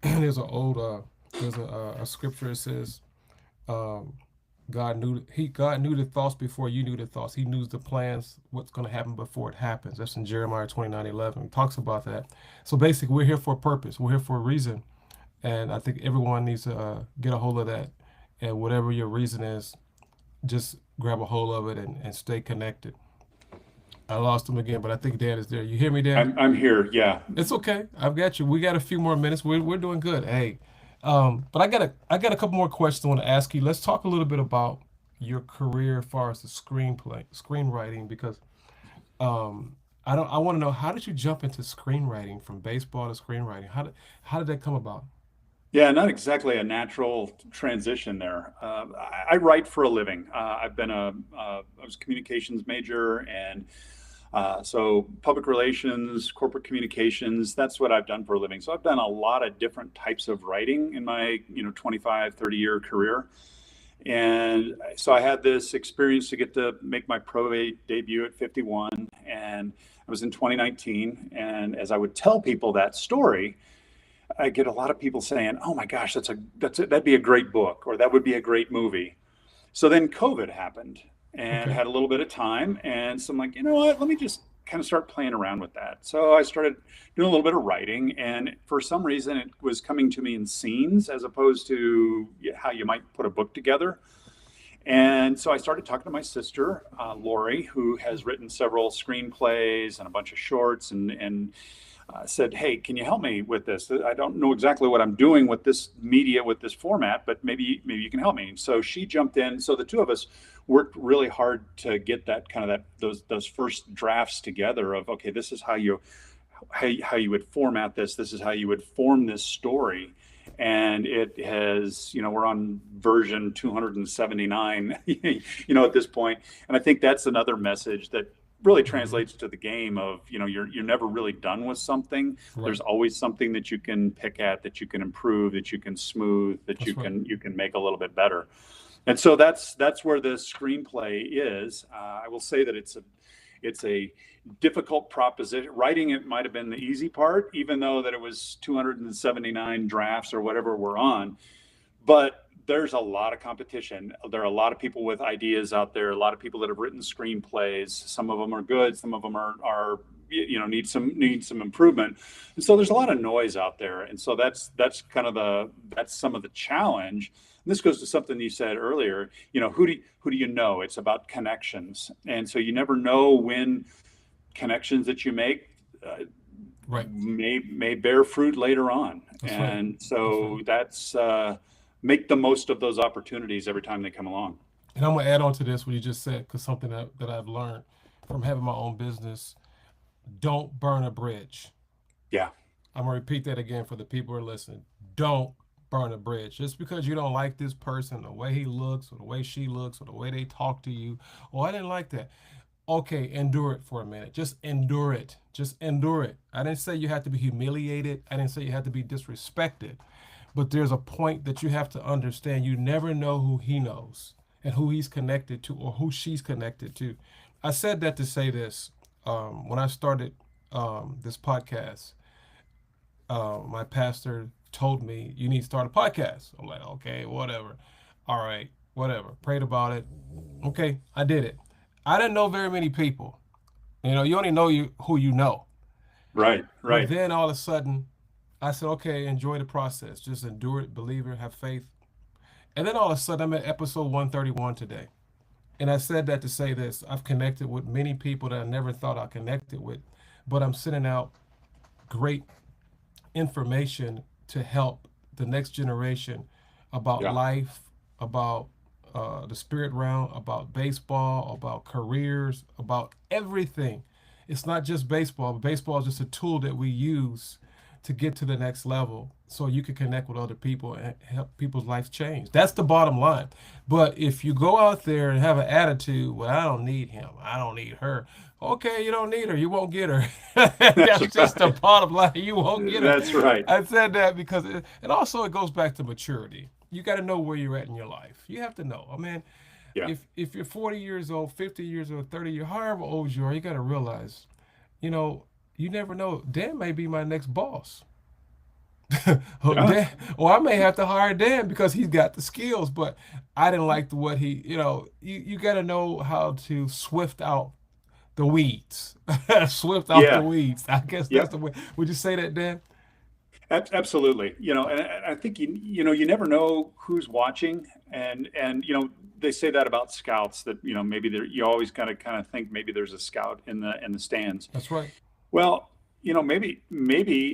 there's an old there's a scripture that says um, God knew the thoughts before you knew the thoughts. He knew the plans, what's going to happen before it happens. That's in Jeremiah 29:11. It talks about that. So basically, we're here for a purpose. We're here for a reason, and I think everyone needs to get a hold of that. And whatever your reason is, just grab a hold of it and stay connected. I lost him again, but I think Dan is there. You hear me, Dan? I'm here. Yeah. It's okay. I've got you. We got a few more minutes. We're doing good. Hey, but I got a couple more questions I want to ask you. Let's talk a little bit about your career as far as the screenwriting, because I want to know, how did you jump into screenwriting from baseball to screenwriting? How did that come about? Yeah, not exactly a natural transition there. I write for a living. I was a communications major, and so public relations, corporate communications, that's what I've done for a living. So I've done a lot of different types of writing in my, 25, 30-year career. And so I had this experience to get to make my debut at 51, and I was in 2019. And as I would tell people that story, I get a lot of people saying, "Oh my gosh, that'd be a great book, or that would be a great movie." So then COVID happened, and Okay. had a little bit of time, and so I'm like, you know what? Let me just kind of start playing around with that. So I started doing a little bit of writing, and for some reason, it was coming to me in scenes as opposed to how you might put a book together. And so I started talking to my sister, Lori, who has written several screenplays and a bunch of shorts, and said, "Hey, can you help me with this? I don't know exactly what I'm doing with this media, with this format, but maybe you can help me." So she jumped in. So the two of us worked really hard to get those first drafts together of, okay, this is how you would format this. This is how you would form this story. And it has, we're on version 279, at this point. And I think that's another message that really Hmm. translates to the game of, you're never really done with something. Right. There's always something that you can pick at, that you can improve, that you can smooth, that you That's right. can you can make a little bit better. And so that's where the screenplay is. I will say that it's a difficult proposition. Writing it might have been the easy part, even though that it was 279 drafts or whatever we're on. But there's a lot of competition. There are a lot of people with ideas out there, a lot of people that have written screenplays. Some of them are good, some of them are need some improvement. And so there's a lot of noise out there. And so that's some of the challenge. And this goes to something you said earlier. Who do you know? It's about connections. And so you never know when connections that you make uh, Right. may bear fruit later on. That's right. And That's right. so that's make the most of those opportunities every time they come along. And I'm gonna add on to this what you just said, because something that I've learned from having my own business: don't burn a bridge. Yeah. I'm gonna repeat that again for the people who are listening. Don't burn a bridge. Just because you don't like this person, the way he looks, or the way she looks, or the way they talk to you, oh, I didn't like that. Okay, endure it for a minute. Just endure it. Just endure it. I didn't say you had to be humiliated. I didn't say you had to be disrespected. But there's a point that you have to understand. You never know who he knows and who he's connected to or who she's connected to. I said that to say this. When I started this podcast, my pastor told me, you need to start a podcast. I'm like, okay, whatever. All right, whatever. Prayed about it. Okay, I did it. I didn't know very many people. You know, you only know you who you know. Right, But right. then all of a sudden, I said, okay, enjoy the process. Just endure it, believe it, have faith. And then all of a sudden, I'm at episode 131 today. And I said that to say this. I've connected with many people that I never thought I connected with, but I'm sending out great information to help the next generation about Yeah, life, about the spirit realm, about baseball, about careers, about everything. It's not just baseball, but baseball is just a tool that we use to get to the next level so you can connect with other people and help people's lives change. That's the bottom line. But if you go out there and have an attitude, well, I don't need him, I don't need her. Okay, you don't need her, you won't get her. that's That's just the right. bottom line. You won't get her. That's right. I said that because and also it goes back to maturity. You got to know where you're at in your life. You have to know. I mean, Yeah, if you're 40 years old, 50 years old, 30 years, however old you are, you got to realize, you know, you never know. Dan may be my next boss. Oh, yeah, Dan, or I may have to hire Dan because he's got the skills, but I didn't like the what he, you got to know how to swift out the weeds. Swift out the yeah, weeds. I guess yeah. that's the way. Would you say that, Dan? Absolutely. And I think you never know who's watching, and they say that about scouts that maybe you always kind of think maybe there's a scout in the stands. That's right. Well, maybe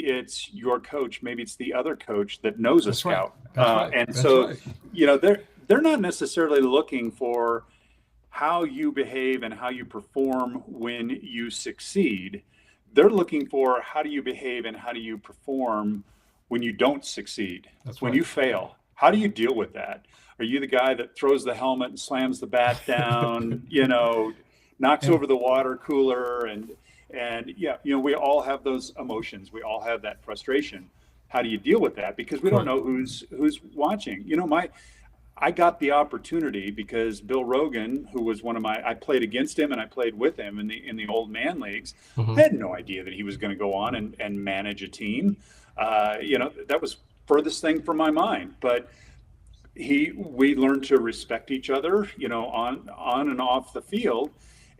it's your coach, maybe it's the other coach that knows a That's right. scout, That's right. and That's so right. they're not necessarily looking for how you behave and how you perform when you succeed. They're looking for how do you behave and how do you perform when you don't succeed, That's when right. you fail. How do you deal with that? Are you the guy that throws the helmet and slams the bat down, knocks And over the water cooler, and yeah, we all have those emotions. We all have that frustration. How do you deal with that? Because we don't right. know who's watching. I got the opportunity because Bill Rogan, who was I played against him and I played with him in the old man leagues. I Hmm. had no idea that he was going to go on and manage a team. That was furthest thing from my mind. But we learned to respect each other, on and off the field.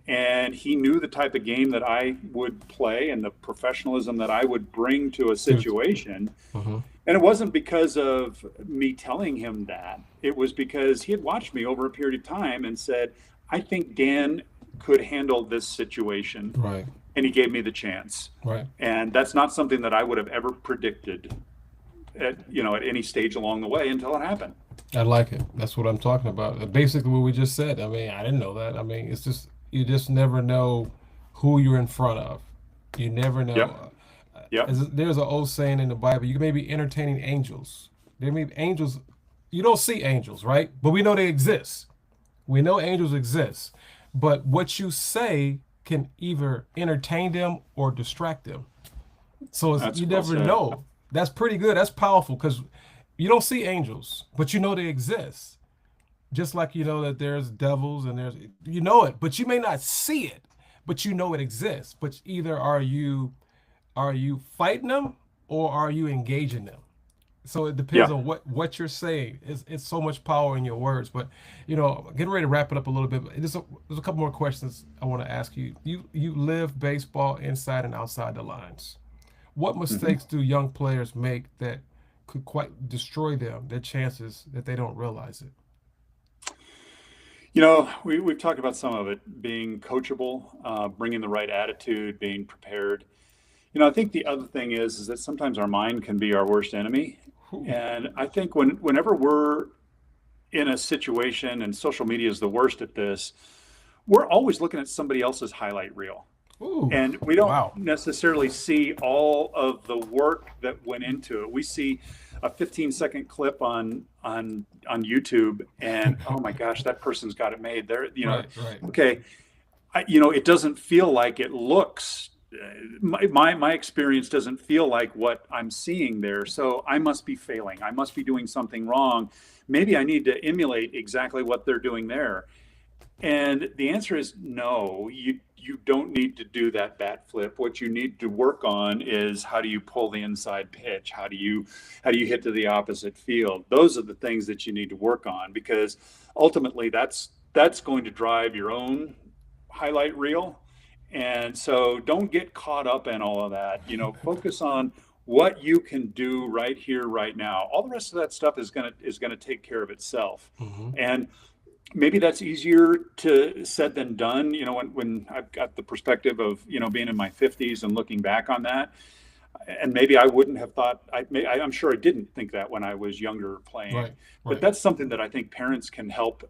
And he knew the type of game that I would play and the professionalism that I would bring to a situation. Hmm. And it wasn't because of me telling him that. It was because he had watched me over a period of time and said, I think Dan could handle this situation. Right. And he gave me the chance. Right. And that's not something that I would have ever predicted at any stage along the way until it happened. I like it. That's what I'm talking about. Basically, what we just said. I mean, I didn't know that. I mean, it's just you just never know who you're in front of. You never Yep. know. Yep. There's an old saying in the Bible. You may be entertaining angels. There may be angels. You don't see angels, right? But we know they exist. We know angels exist. But what you say can either entertain them or distract them. So That's you well never said. know. That's pretty good. That's powerful because you don't see angels, but you know they exist. Just like you know that there's devils and you know it, but you may not see it, but you know it exists. But either are you fighting them or are you engaging them? So it depends Yeah. on what you're saying. It's so much power in your words. But getting ready to wrap it up a little bit. But there's a couple more questions I want to ask you. You live baseball inside and outside the lines. What Hmm. mistakes do young players make that could quite destroy them, their chances that they don't realize it? We've talked about some of it being coachable, bringing the right attitude, being prepared. I think the other thing is that sometimes our mind can be our worst enemy. Whew. And I think whenever we're in a situation, and social media is the worst at this, we're always looking at somebody else's highlight reel. Ooh, And we don't wow. necessarily see all of the work that went into it. We see a 15-second clip on YouTube, and oh my gosh, that person's got it made. Right, right. Okay, it doesn't feel like it looks. My experience doesn't feel like what I'm seeing there. So I must be failing. I must be doing something wrong. Maybe I need to emulate exactly what they're doing there. And the answer is no, you don't need to do that bat flip. What you need to work on is how do you pull the inside pitch? How do you hit to the opposite field? Those are the things that you need to work on, because ultimately that's going to drive your own highlight reel. And so don't get caught up in all of that. Focus on what you can do right here, right now. All the rest of that stuff is gonna take care of itself. Mm-hmm. And maybe that's easier to said than done. When I've got the perspective of being in my 50s and looking back on that, and maybe I wouldn't have thought. I'm sure I didn't think that when I was younger playing. Right. But that's something that I think parents can help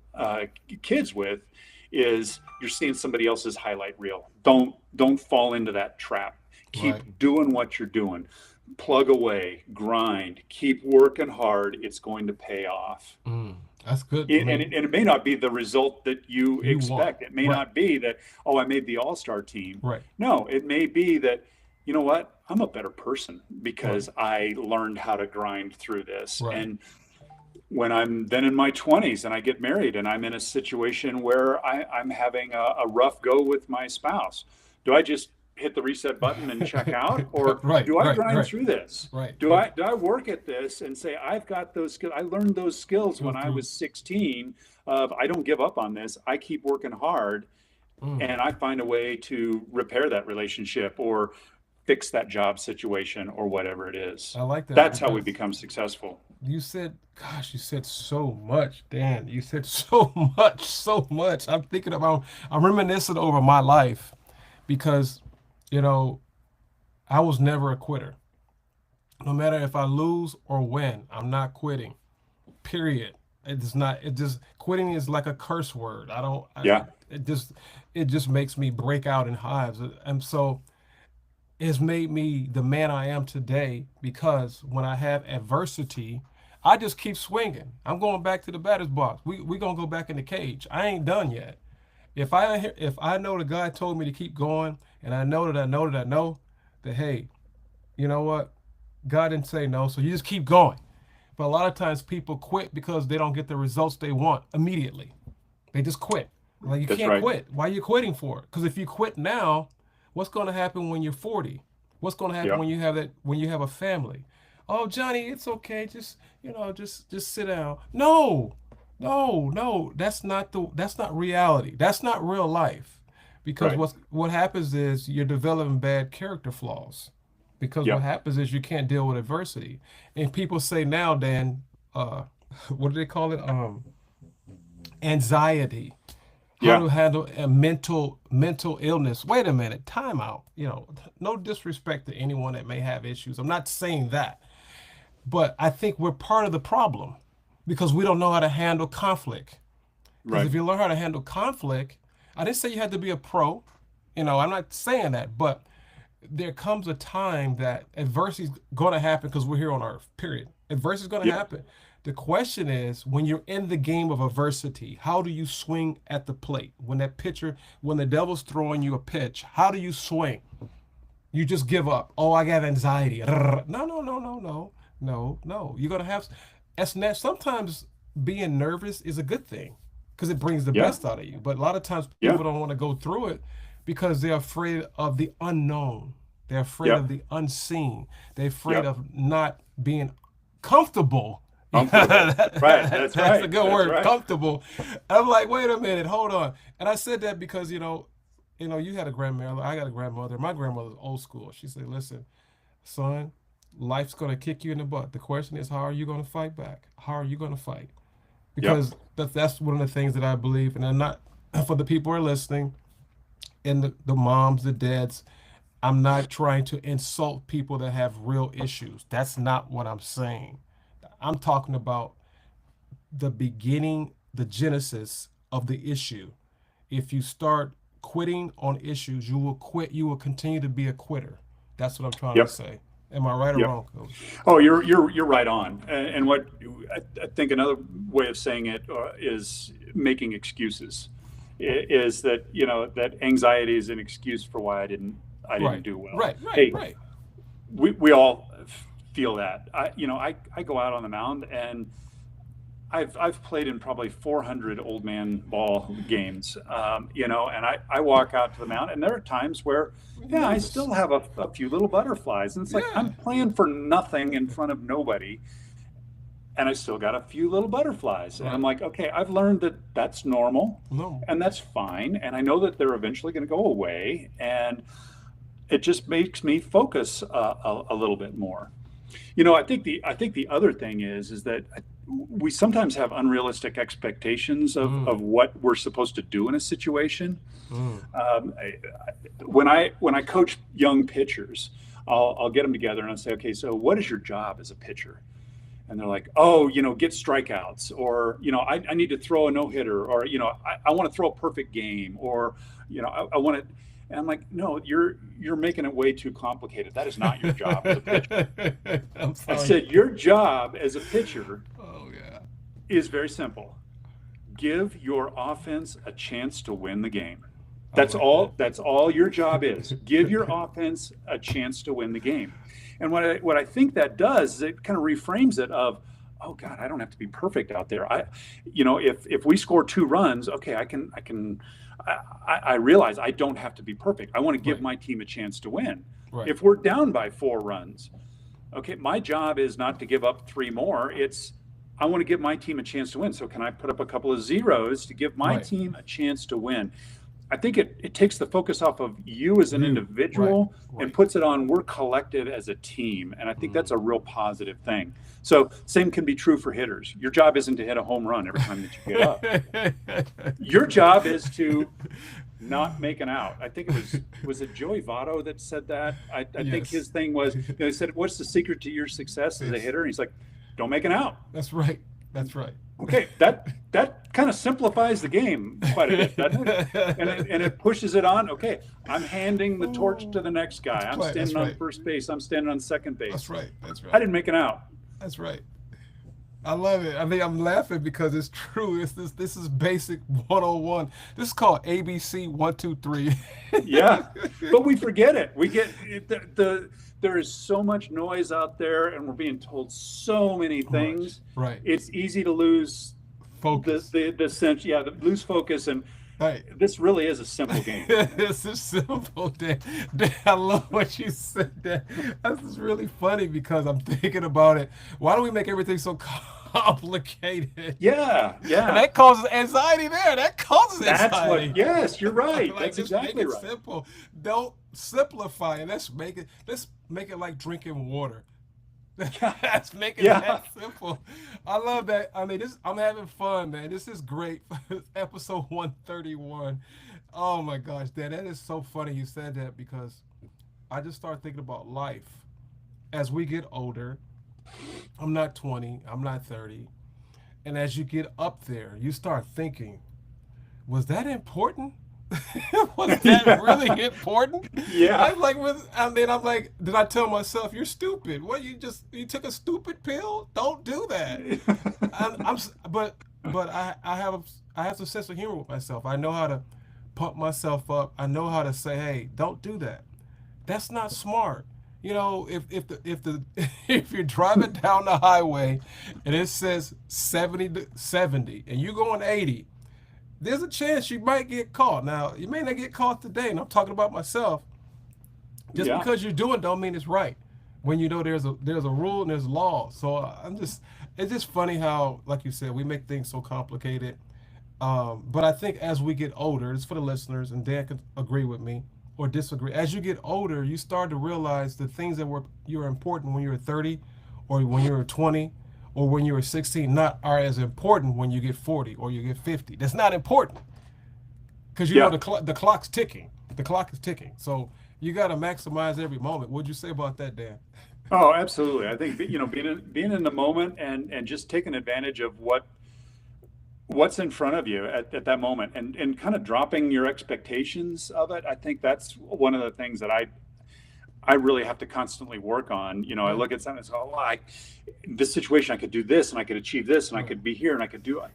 kids with. Is you're seeing somebody else's highlight reel. Don't fall into that trap. Keep doing what you're doing. Plug away, grind, keep working hard. It's going to pay off. That's good. And it may not be the result that you expect. Want. It may not be that, I made the all-star team. Right. No, it may be that, you know what? I'm a better person because I learned how to grind through this. Right. And when I'm then in my 20s and I get married and I'm in a situation where I'm having a rough go with my spouse, do I just hit the reset button and check out, or do I grind through this? Right. Do I work at this and say, I've got those skills? I learned those skills when I was 16 of I don't give up on this. I keep working hard and I find a way to repair that relationship or fix that job situation or whatever it is. I like that. That's how we become successful. You said so much, Dan. You said so much. I'm reminiscing over my life because, I was never a quitter. No matter if I lose or win, I'm not quitting. Period. Quitting is like a curse word. It just makes me break out in hives. And so it's made me the man I am today, because when I have adversity, I just keep swinging. I'm going back to the batter's box. We gonna go back in the cage. I ain't done yet. If I know the guy told me to keep going, and I know that hey, you know what? God didn't say no, so you just keep going. But a lot of times people quit because they don't get the results they want immediately. They just quit. Like, you can't quit. Why are you quitting for it? Because if you quit now, what's going to happen when you're 40? What's going to happen when you have a family? Oh, Johnny, it's okay. Just sit down. No, that's not reality. That's not real life. Because what happens is you're developing bad character flaws. Because what happens is you can't deal with adversity. And people say now, Dan, what do they call it? Anxiety. How to handle a mental illness. Wait a minute, time out. No disrespect to anyone that may have issues. I'm not saying that. But I think we're part of the problem because we don't know how to handle conflict. Because if you learn how to handle conflict, I didn't say you had to be a pro. I'm not saying that, but there comes a time that adversity is going to happen because we're here on earth, period. Adversity is going to happen. The question is, when you're in the game of adversity, how do you swing at the plate? When the devil's throwing you a pitch, how do you swing? You just give up. Oh, I got anxiety. No. You're going to have, sometimes being nervous is a good thing because it brings the best out of you. But a lot of times people don't want to go through it because they're afraid of the unknown. They're afraid of the unseen. They're afraid of not being comfortable. That's right. That's a good word, right. Comfortable. I'm like, wait a minute, hold on. And I said that because, you had a grandmother. I got a grandmother. My grandmother's old school. She said, listen, son, life's going to kick you in the butt. The question is, how are you going to fight back? How are you going to fight? Because that's one of the things that I believe. And I'm not, for the people who are listening, and the moms, the dads, I'm not trying to insult people that have real issues. That's not what I'm saying. I'm talking about the beginning, the genesis of the issue. If you start quitting on issues, you will quit. You will continue to be a quitter. That's what I'm trying to say. Am I right or wrong, Coach? Oh, you're right on. And what I think another way of saying it is making excuses. is that, that anxiety is an excuse for why I didn't Right. do well. Right. Hey, Right. we all feel that. I go out on the mound, and I've played in probably 400 old man ball games, and I walk out to the mound, and there are times where, yeah, I still have a few little butterflies, and it's like I'm playing for nothing in front of nobody, and I still got a few little butterflies, and I'm like, okay, I've learned that that's normal, and that's fine, and I know that they're eventually going to go away, and it just makes me focus a little bit more. I think the other thing is that we sometimes have unrealistic expectations of what we're supposed to do in a situation. When I coach young pitchers, I'll get them together and I'll say, okay, so what is your job as a pitcher? And they're like, oh, get strikeouts, or, I need to throw a no-hitter, or, I want to throw a perfect game, or, I want to. And I'm like, no, you're making it way too complicated. That is not your job as a pitcher. I said, your job as a pitcher is very simple. Give your offense a chance to win the game. That's all your job is. Give your offense a chance to win the game. And what I think that does is it kind of reframes it of, oh God, I don't have to be perfect out there. If we score 2 runs, okay, I realize I don't have to be perfect. I want to give my team a chance to win. Right. If we're down by 4 runs, okay, my job is not to give up 3 more. It's I want to give my team a chance to win. So can I put up a couple of zeros to give my team a chance to win? I think it takes the focus off of you as an individual and puts it on we're collected as a team. And I think that's a real positive thing. So same can be true for hitters. Your job isn't to hit a home run every time that you get up. Your job is to not make an out. I think was it Joey Votto that said that? I think his thing was, he said, what's the secret to your success as a hitter? And he's like, don't make an out. That's right. That's right. Okay, that kind of simplifies the game quite a bit, doesn't it? And it pushes it on. Okay, I'm handing the torch to the next guy. I'm standing on first base. I'm standing on second base. That's right. That's right. I didn't make an out. That's right. I love it. I mean, I'm laughing because it's true. This is basic 101. This is called ABC 1, 2, 3. Yeah, but we forget it. We get there is so much noise out there, and we're being told so many things. Right. It's easy to lose focus. The sense, lose focus, and this really is a simple game. It's a simple day. I love what you said there. This is really funny because I'm thinking about it. Why do we make everything so complicated? Yeah. And that causes anxiety there. That causes anxiety. Yes, you're right. Like, that's exactly make it right. Simple. Don't simplify it. Let's make it like drinking water. Let's make it that simple. I love that. I mean, I'm having fun, man. This is great. Episode 131. Oh my gosh, Dan, that is so funny you said that because I just started thinking about life. As we get older, I'm not 20, I'm not 30. And as you get up there, you start thinking, was that important? Was that really important? Yeah. I'm like, did I tell myself you're stupid? What, you took a stupid pill? Don't do that. But I have some sense of humor with myself. I know how to pump myself up. I know how to say, hey, don't do that. That's not smart. If you're driving down the highway and it says 70 and you're going 80. There's a chance you might get caught. Now, you may not get caught today, and I'm talking about myself. Just because you're doing it don't mean it's right. When you know there's a rule and there's law. So it's just funny how, like you said, we make things so complicated. But I think as we get older, it's for the listeners, and Dan could agree with me or disagree. As you get older, you start to realize the things that were important when you were 30 or when you were 20 or when you were 16 are as important when you get 40 or you get 50. That's not important because you know the clock's ticking. The clock is ticking. So you got to maximize every moment. What'd you say about that, Dan? Oh, absolutely. I think being in the moment and just taking advantage of what's in front of you at that moment and kind of dropping your expectations of it. I think that's one of the things that I really have to constantly work on. I look at something and say, this situation, I could do this and I could achieve this and I could be here and I could do it.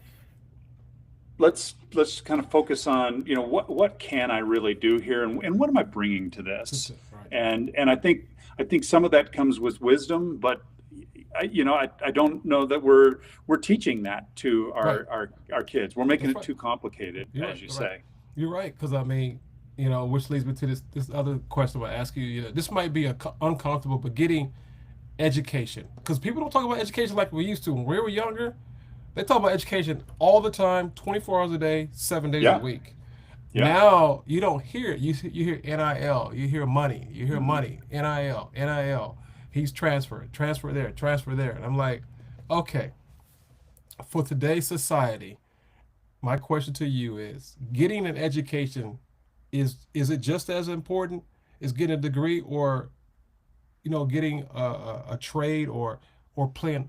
let's kind of focus on, what can I really do here, and what am I bringing to this? Right. And I think some of that comes with wisdom, but I don't know that we're teaching that to Right. our kids. We're making That's it right. too complicated, You're as right. you You're right. say. You're right. Because I mean, which leads me to this other question I ask you. This might be uncomfortable, but getting education, because people don't talk about education like we used to when we were younger. They talk about education all the time, 24 hours a day, 7 days a Yeah, week. yeah. Now you don't hear it. You hear NIL, you hear money, Hmm. NIL, NIL. He's transferred, transfer there. And I'm like, okay, for today's society, my question to you is getting an education, is it just as important as getting a degree, or getting a trade, or playing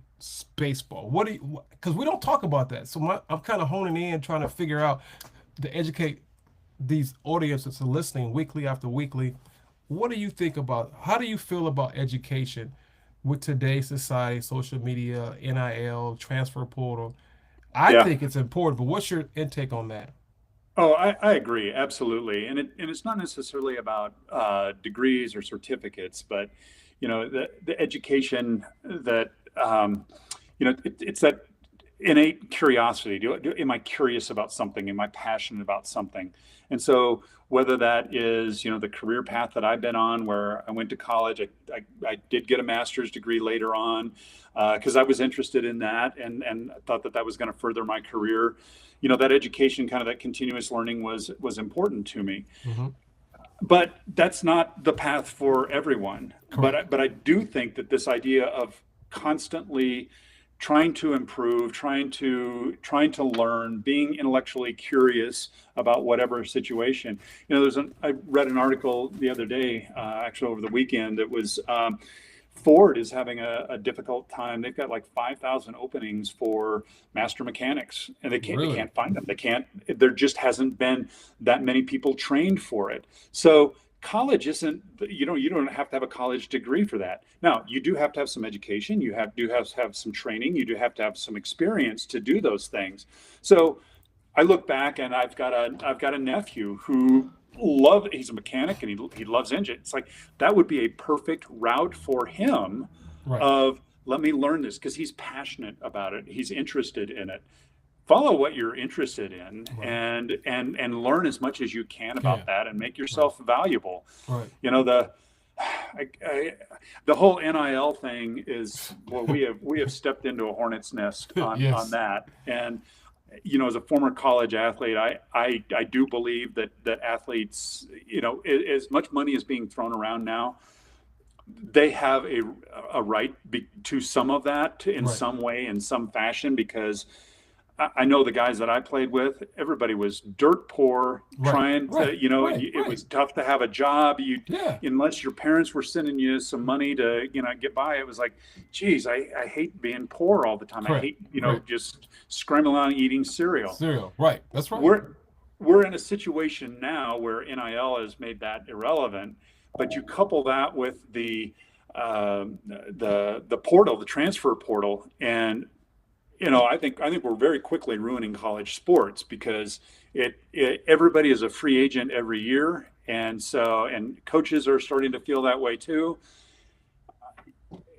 baseball? What do you, because we don't talk about that. So I'm kind of honing in, trying to figure out to educate these audiences are listening weekly after weekly. What do you think about, how do you feel about education with today's society, social media, NIL, transfer portal? I Yeah. think it's important, but what's your intake on that? Oh, I agree, absolutely. And it's not necessarily about degrees or certificates, but the education that it's that innate curiosity. Am I curious about something? Am I passionate about something? And so whether that is the career path that I've been on, where I went to college, I did get a master's degree later on because I was interested in that, and I thought that was going to further my career. That education, kind of that continuous learning, was important to me. Hmm. But that's not the path for everyone. But Correct. I do think that this idea of constantly trying to improve, trying to learn, being intellectually curious about whatever situation. I read an article the other day, actually over the weekend, that was Ford is having a difficult time. They've got like 5,000 openings for master mechanics, and they Really? can't find them. They can't. There just hasn't been that many people trained for it. So college isn't. You don't have to have a college degree for that. Now you do have to have some education. You do have to have some training. You do have to have some experience to do those things. So I look back, and I've got a nephew who he's a mechanic, and he loves engines. It's like that would be a perfect route for him Right. of, let me learn this, because he's passionate about it. He's interested in it. Follow what you're interested in, Right. and learn as much as you can about Can. that, and make Right. yourself valuable. Right. You know, the whole NIL thing is, well, we have stepped into a hornet's nest on Yes. that. And as a former college athlete, I do believe that athletes, as much money is being thrown around now, they have a right to some of that in Right. some way, in some fashion, because I know the guys that I played with, everybody was dirt poor, Right. trying to, Right. Right. it Right. was tough to have a job. Yeah. Unless your parents were sending you some money to, get by, it was like, geez, I hate being poor all the time. I Correct. hate, Right. just scrambling around eating cereal. Cereal. Right. That's right. We're in a situation now where NIL has made that irrelevant, but you couple that with the portal, the transfer portal, and I think we're very quickly ruining college sports, because everybody is a free agent every year, and coaches are starting to feel that way too.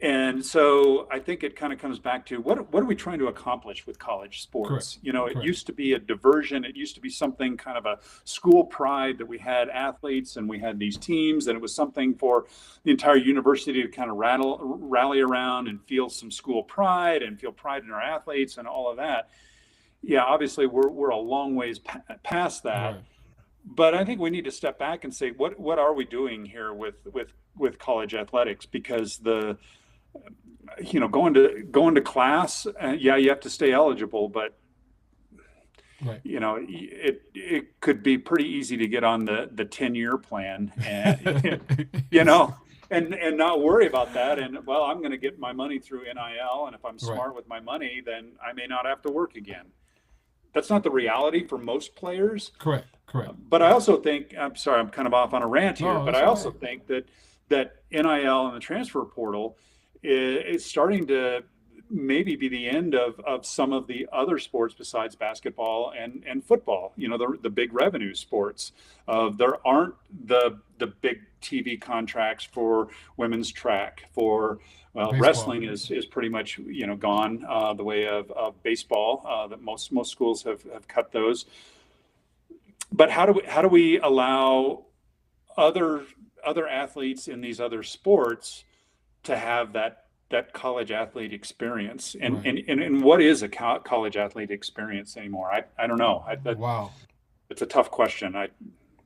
And so I think it kind of comes back to, what are we trying to accomplish with college Correct. sports? It Correct. used to be a diversion. It used to be something, kind of a school pride, that we had athletes and we had these teams, and it was something for the entire university to kind of rally around and feel some school pride and feel pride in our athletes and all of that. Yeah, obviously we're a long ways past that, Right. but I think we need to step back and say, what are we doing here with college athletics? Because going to class, yeah, you have to stay eligible, but Right. it could be pretty easy to get on the 10-year plan, and Yes. and not worry about that. And, well, I'm going to get my money through NIL, and if I'm Right. smart with my money, then I may not have to work again. That's not the reality for most players. Correct. Correct. But I also think, I'm sorry, I'm kind of off on a rant here, No, but that's I all also right. think that NIL and the transfer portal is starting to maybe be the end of some of the other sports besides basketball and football, the big revenue sports. There aren't the big TV contracts for women's track, for Baseball. wrestling is pretty much gone the way of baseball. That most schools have cut those. But how do we allow other athletes in these other sports to have that college athlete experience? And Right. and what is a college athlete experience anymore? I don't know. Wow. It's a tough question. We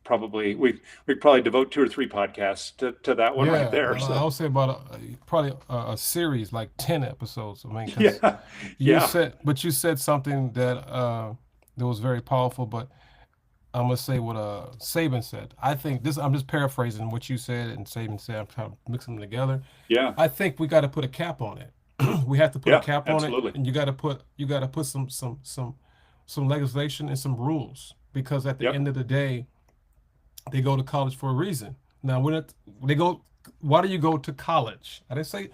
probably devote 2 or 3 podcasts to that one right Yeah, there. I So would say about probably a series like 10 episodes. I mean, 'cause yeah, you yeah, you said something that was very powerful, but I'm gonna say what Saban said. I think this. I'm just paraphrasing what you said and Saban said. I'm kind of mixing them together. yeah, I think we got to put a cap on it. We have to put a yeah, cap on it, absolutely. and you got to put some legislation and some rules because at the Yep, end of the day, they go to college for a reason. Now, they go, why do you go to college? I didn't say,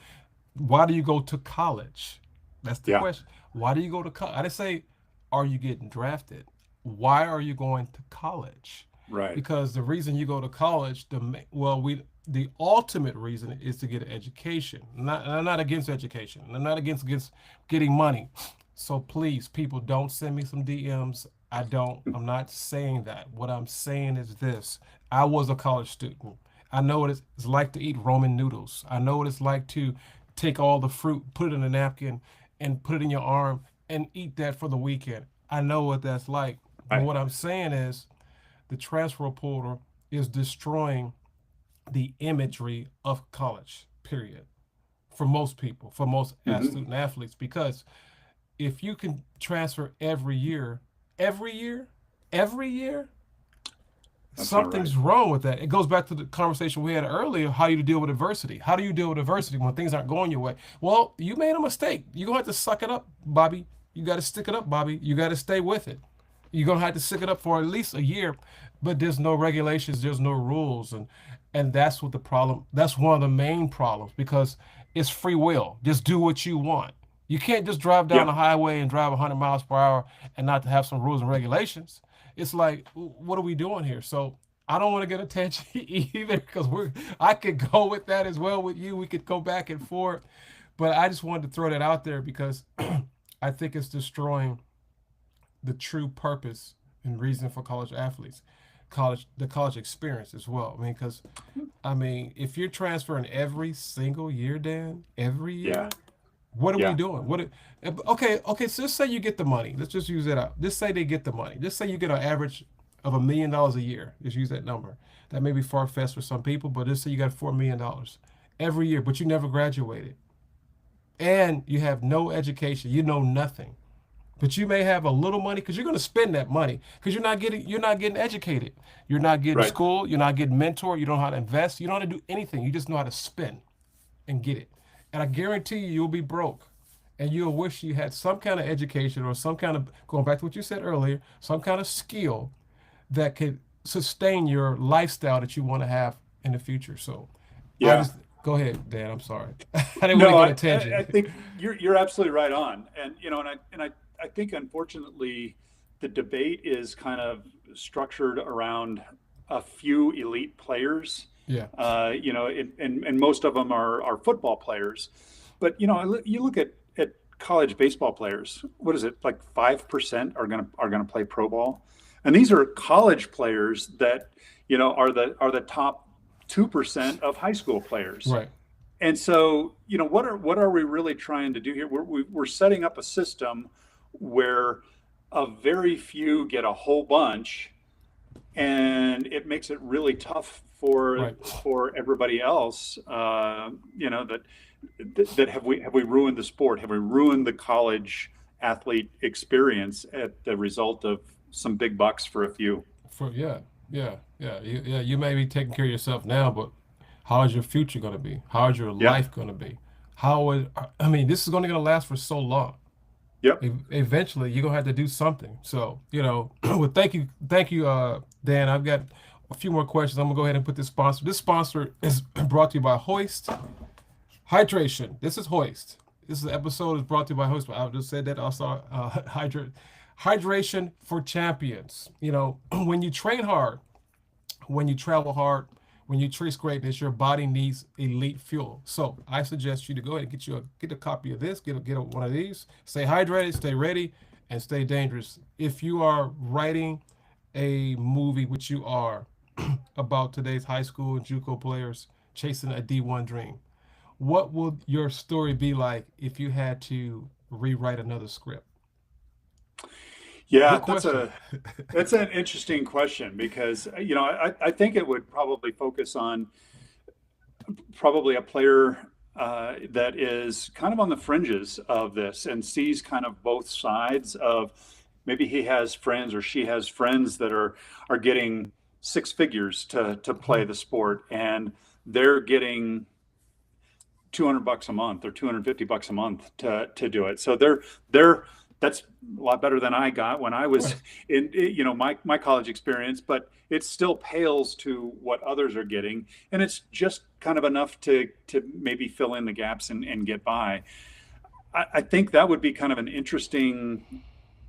why do you go to college? That's the yeah, question. Why do you go to college? I didn't say, are you getting drafted? Why are you going to college? right, Because the reason you go to college, the ultimate reason is to get an education. I'm not against education. I'm not against getting money. So please, people, don't send me some DMs. I'm not saying that. What I'm saying is this. I was a college student. I know what it's like to eat Roman noodles. I know what it's like to take all the fruit, put it in a napkin, and put it in your arm and eat that for the weekend. I know what that's like. But right. what I'm saying is the transfer portal is destroying the imagery of college, period, for most people, for most Hmm. student athletes, because if you can transfer every year, every year, That's not right. something's wrong with that. It goes back to the conversation we had earlier, how you deal with adversity. How do you deal with adversity when things aren't going your way? Well, you made a mistake. You're going to have to suck it up, Bobby. You got to stick it up, Bobby. You got to stay with it. You're going to have to stick it up for at least a year, but there's no regulations, there's no rules. And that's what the problem, that's one of the main problems because it's free will. Just do what you want. You can't just drive down Yeah, the highway and drive 100 miles per hour and not to have some rules and regulations. It's like, what are we doing here? So I don't want to get attention either because I could go with that as well with you. We could go back and forth, but I just wanted to throw that out there because I think it's destroying the true purpose and reason for college athletes, the college experience as well. I mean, because if you're transferring every single year, Dan, every yeah, year, what are we yeah, doing? Okay. So let's say you get the money. Let's just use that out. Just say they get the money. Just say you get an average of $1 million a year. Just use that number. That may be far fetched for some people, but just say you got $4 million every year, but you never graduated, and you have no education. You know nothing, but you may have a little money because you're going to spend that money because you're not getting educated. You're not getting right. school. You're not getting mentored. You don't know how to invest. You don't know how to do anything. You just know how to spend and get it. And I guarantee you'll be broke. And you'll wish you had some kind of education or some kind of, going back to what you said earlier, some kind of skill that could sustain your lifestyle that you want to have in the future. So I Yeah. just, go ahead, Dan. I'm sorry. I didn't want to No, get I attention. think you're absolutely right on, and I think unfortunately the debate is kind of structured around a few elite players. Yeah, And most of them are football players, but you look at college baseball players. What is it, like 5% are gonna play pro ball, and these are college players that are the top 2% of high school players. right, And so, what are we really trying to do here? We're setting up a system where a very few get a whole bunch, and it makes it really tough for right. everybody else. That have we ruined the sport? Have we ruined the college athlete experience at the result of some big bucks for a few? You may be taking care of yourself now, but how is your future going to be? How is your Yeah. life going to be? This is going to last for so long. Yep. Eventually, you're gonna have to do something. So, well, thank you, Dan. I've got a few more questions. I'm gonna go ahead and put this sponsor. This sponsor is brought to you by Hoist Hydration. This is Hoist. This episode is brought to you by host. I just said that also. Hydration for champions. You know, when you train hard, when you travel hard, when you chase greatness, your body needs elite fuel. So I suggest you to go ahead and get a copy of this, one of these. Stay hydrated, stay ready, and stay dangerous. If you are writing a movie, which you are, about today's high school and JUCO players chasing a D1 dream, what would your story be like if you had to rewrite another script? Yeah, Good question. that's an interesting question because I think it would probably focus on probably a player that is kind of on the fringes of this and sees kind of both sides of, maybe he has friends or she has friends that are getting six figures to play the sport, and they're getting $200 a month or $250 a month to do it. So they're that's a lot better than I got when I was Right. in, my college experience, but it still pales to what others are getting, and it's just kind of enough to maybe fill in the gaps and get by. I think that would be kind of an interesting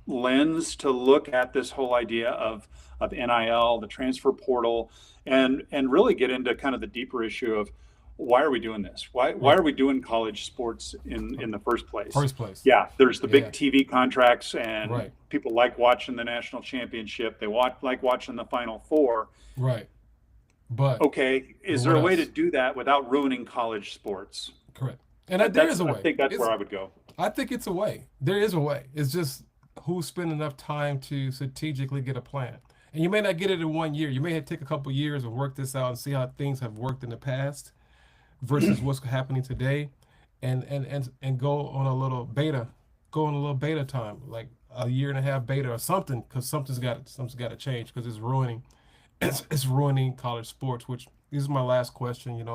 lens to look at this whole idea of NIL, the transfer portal, and really get into kind of the deeper issue of, why are we doing this? Why Right. are we doing college sports in the first place? First place. Yeah, there's the Yeah. big TV contracts, and Right. people like watching the national championship. They like watching the Final Four. Right. But Okay, is there what a way to else? do that without ruining college sports? Correct. And there is a I way. think that's where I would go. I think it's a way. There is a way. It's just who spend enough time to strategically get a plan. And you may not get it in 1 year. You may have to take a couple years and work this out and see how things have worked in the past versus what's happening today, and go on a little beta, time, like a year and a half beta or something, because something's got to change because it's ruining it's ruining college sports. Which, this is my last question.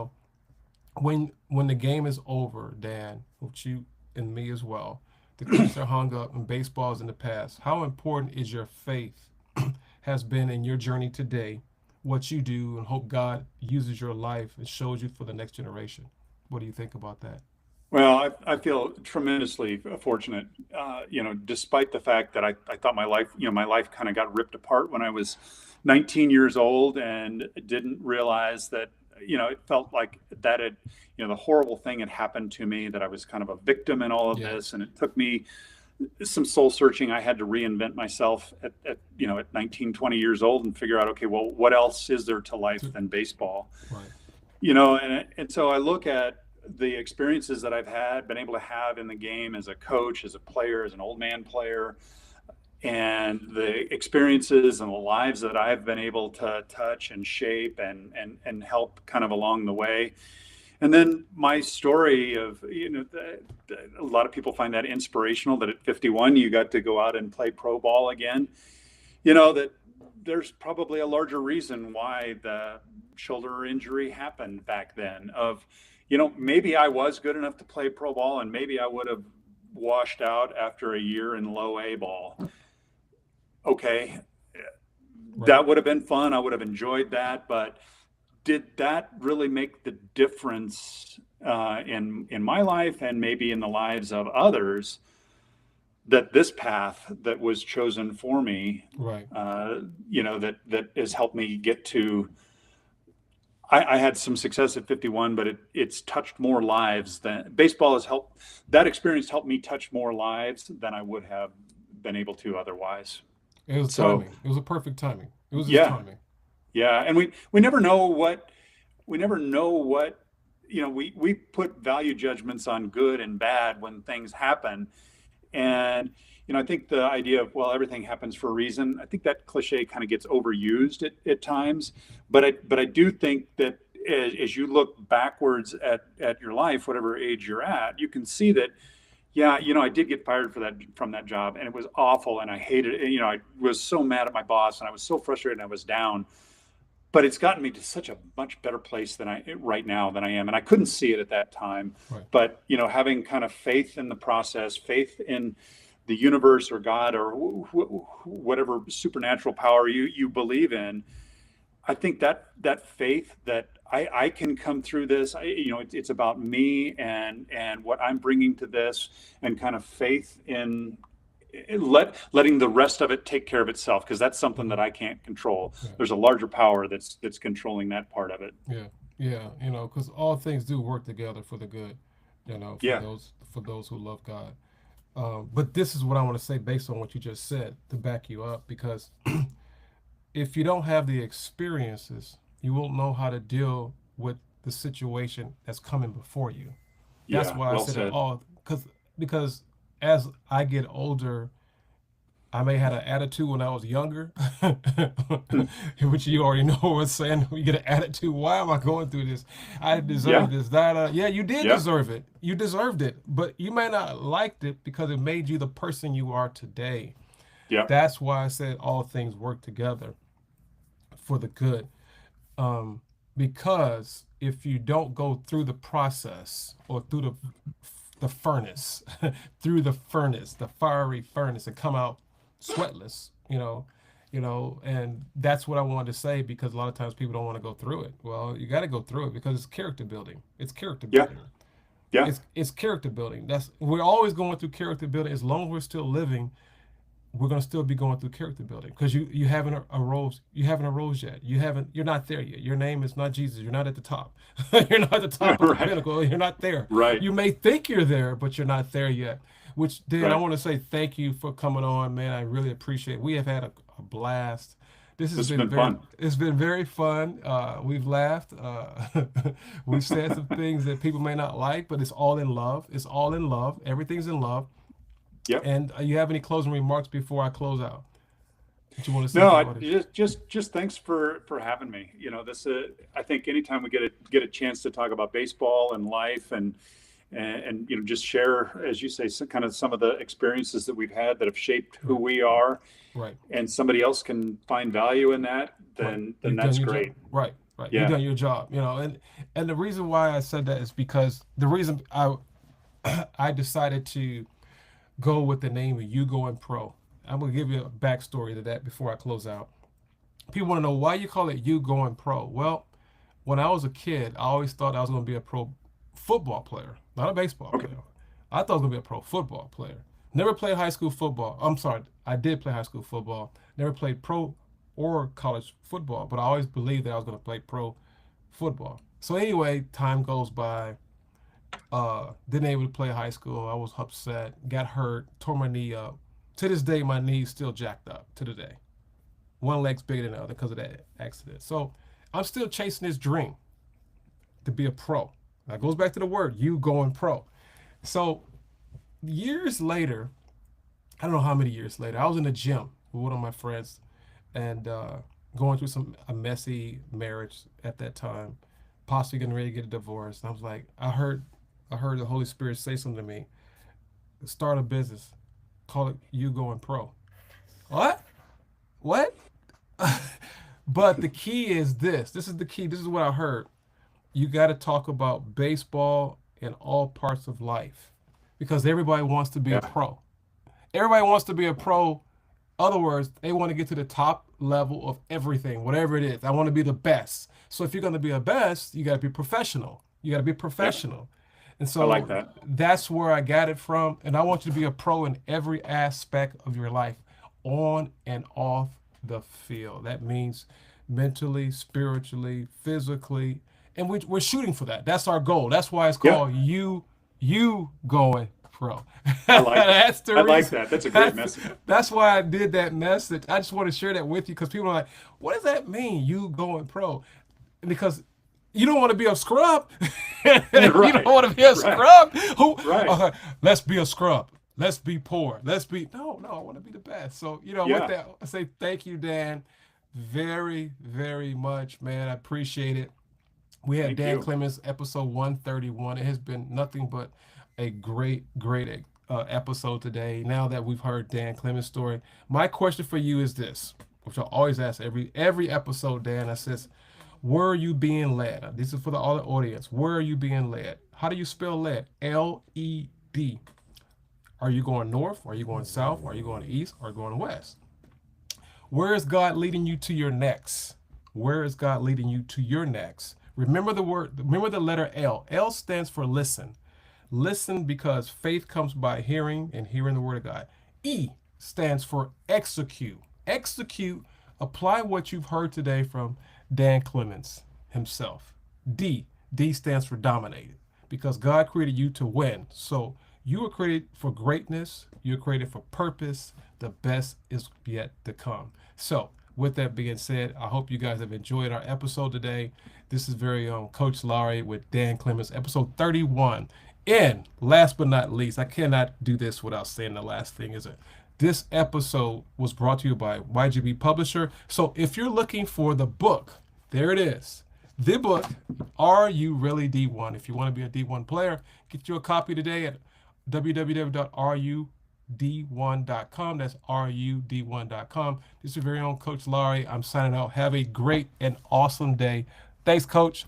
When the game is over, Dan, with you and me as well, the cleats are hung up and baseball's in the past. How important is your faith has been in your journey today, what you do, and hope God uses your life and shows you for the next generation? What do you think about that? Well, I feel tremendously fortunate, despite the fact that I thought my life kind of got ripped apart when I was 19 years old, and didn't realize that, it felt like that had, the horrible thing had happened to me, that I was kind of a victim in all of Yeah. this. And it took me some soul searching. I had to reinvent myself at 19, 20 years old, and figure out, okay, well, what else is there to life than baseball? Right. And so I look at the experiences that I've been able to have in the game as a coach, as a player, as an old man player, and the experiences and the lives that I've been able to touch and shape and help kind of along the way. And then my story of, a lot of people find that inspirational, that at 51, you got to go out and play pro ball again. That there's probably a larger reason why the shoulder injury happened back then, of, maybe I was good enough to play pro ball, and maybe I would have washed out after a year in low A ball. Okay, Right. that would have been fun. I would have enjoyed that. But did that really make the difference in my life, and maybe in the lives of others, that this path that was chosen for me, Right. that has helped me get to, I had some success at 51, but it's touched more lives than baseball has helped. That experience helped me touch more lives than I would have been able to otherwise. It was So timing. It was a perfect timing. It was just yeah, timing. yeah. And we never know what, we put value judgments on good and bad when things happen. And, I think the idea of, well, everything happens for a reason, I think that cliche kind of gets overused at times. But I do think that as you look backwards at your life, whatever age you're at, you can see that, yeah, I did get fired from that job, and it was awful, and I hated it. I was so mad at my boss, and I was so frustrated, and I was down. But it's gotten me to such a much better place right now than I am. And I couldn't see it at that time. Right. But, having kind of faith in the process, faith in the universe or God or whatever supernatural power you believe in, I think that faith that I can come through this. It's about me and what I'm bringing to this, and kind of faith in letting the rest of it take care of itself, because that's something that I can't control. Yeah. There's a larger power that's controlling that part of it. Yeah, yeah, because all things do work together for the good, Yeah. for those who love God. But this is what I want to say based on what you just said to back you up, because if you don't have the experiences, you won't know how to deal with the situation that's coming before you. That's Yeah. why I Well said it said. all, because as I get older, I may have an attitude when I was younger, which you already know what I'm saying. You get an attitude. Why am I going through this? I Yeah. deserve this. That yeah, you did Yeah. deserve it. You deserved it, but you may not liked it because it made you the person you are today. Yeah. That's why I said all things work together for the good. Um, because if you don't go through the process or through the furnace, through the furnace, the fiery furnace, and come out sweatless, and that's what I wanted to say, because a lot of times people don't want to go through it. Well, you got to go through it because it's character building. It's character Yeah. building. Yeah. It's character building. That's We're always going through character building. As long as we're still living, we're going to still be going through character building, because you haven't arose, yet. You're not there yet. Your name is not Jesus. You're not at the top. You're not at the top of the Right. pinnacle. You're not there. Right. You may think you're there, but you're not there yet. Which, Dan, I Right. want to say thank you for coming on, man. I really appreciate it. We have had a blast. This has This has been been fun. it's been very fun. We've laughed. We've said some things that people may not like, but it's all in love. It's all in love. Everything's in love. Yep. And you have any closing remarks before I close out? What you want to say No, to the I audience? just thanks for having me. This I think anytime we get a chance to talk about baseball and life, and just share, as you say, some of the experiences that we've had that have shaped who Right, we are, right, and somebody else can find value in that, right. then You've done that's your job. great. Right, right. You've Yeah. done your job. And the reason why I said that is because the reason I decided to go with the name of YouGoin'Pro. I'm gonna give you a backstory to that before I close out. People want to know why you call it YouGoin'Pro. Well, when I was a kid, I always thought I was going to be a pro football player, not a baseball Okay. player. I thought I was going to be a pro football player. Never played high school football. I'm sorry, I did play high school football. Never played pro or college football, but I always believed that I was going to play pro football. So anyway, time goes by. Didn't able to play high school. I was upset, got hurt, tore my knee up. To this day, my knee's still jacked up to the day. One leg's bigger than the other because of that accident. So I'm still chasing this dream to be a pro. That goes back to the word, you going pro. So years later, I don't know how many years later, I was in the gym with one of my friends, and going through a messy marriage at that time, possibly getting ready to get a divorce. And I was like, I heard the Holy Spirit say something to me. Start a business. Call it You Going Pro. What? What? But the key is this. This is the key. This is what I heard. You got to talk about baseball in all parts of life, because everybody wants to be a Yeah. pro. Everybody wants to be a pro. Other words, they want to get to the top level of everything, whatever it is. I want to be the best. So if you're going to be a best, you got to be professional. You got to be Yep. professional. And I like so that. that's where I got it from. And I want you to be a pro in every aspect of your life, on and off the field. That means mentally, spiritually, physically. And we're shooting for that. That's our goal. That's why it's Yeah. called You Going Pro. I like that. That's the I like reason. that. That's a great That's, message. that's why I did that message. I just want to share that with you, because people are like, what does that mean, you going pro? Because you don't want to be a scrub. You don't Right. want to be a Right. scrub. Right. Let's be a scrub. Let's be poor. No, I want to be the best. So, with Yeah. that, I say thank you, Dan, very, very much, man. I appreciate it. We had Thank Dan you. Clemens, episode 131. It has been nothing but a great, great episode today. Now that we've heard Dan Clemens' story, my question for you is this, which I always ask every episode, Dan. I says, where are you being led? This is for all the audience. Where are you being led? How do you spell led? LED. Are you going north? Are you going south? Are you going east? Or going west? Where is God leading you to your next? Where is God leading you to your next? Remember the word, remember the letter L. L stands for listen. Listen because faith comes by hearing and hearing the word of God. E stands for execute. Execute, apply what you've heard today from Dan Clemens himself. D stands for dominate because God created you to win. So you were created for greatness. You're created for purpose. The best is yet to come. So with that being said, I hope you guys have enjoyed our episode today. This is very own Coach Laurie with Dan Clemens, episode 31. And last but not least, I cannot do this without saying the last thing, is it? This episode was brought to you by YGB Publisher. So if you're looking for the book, there it is. The book, Are You Really D1? If you want to be a D1 player, get you a copy today at www.rud1.com. That's rud1.com. This is your very own Coach Laurie. I'm signing out. Have a great and awesome day. Thanks, Coach.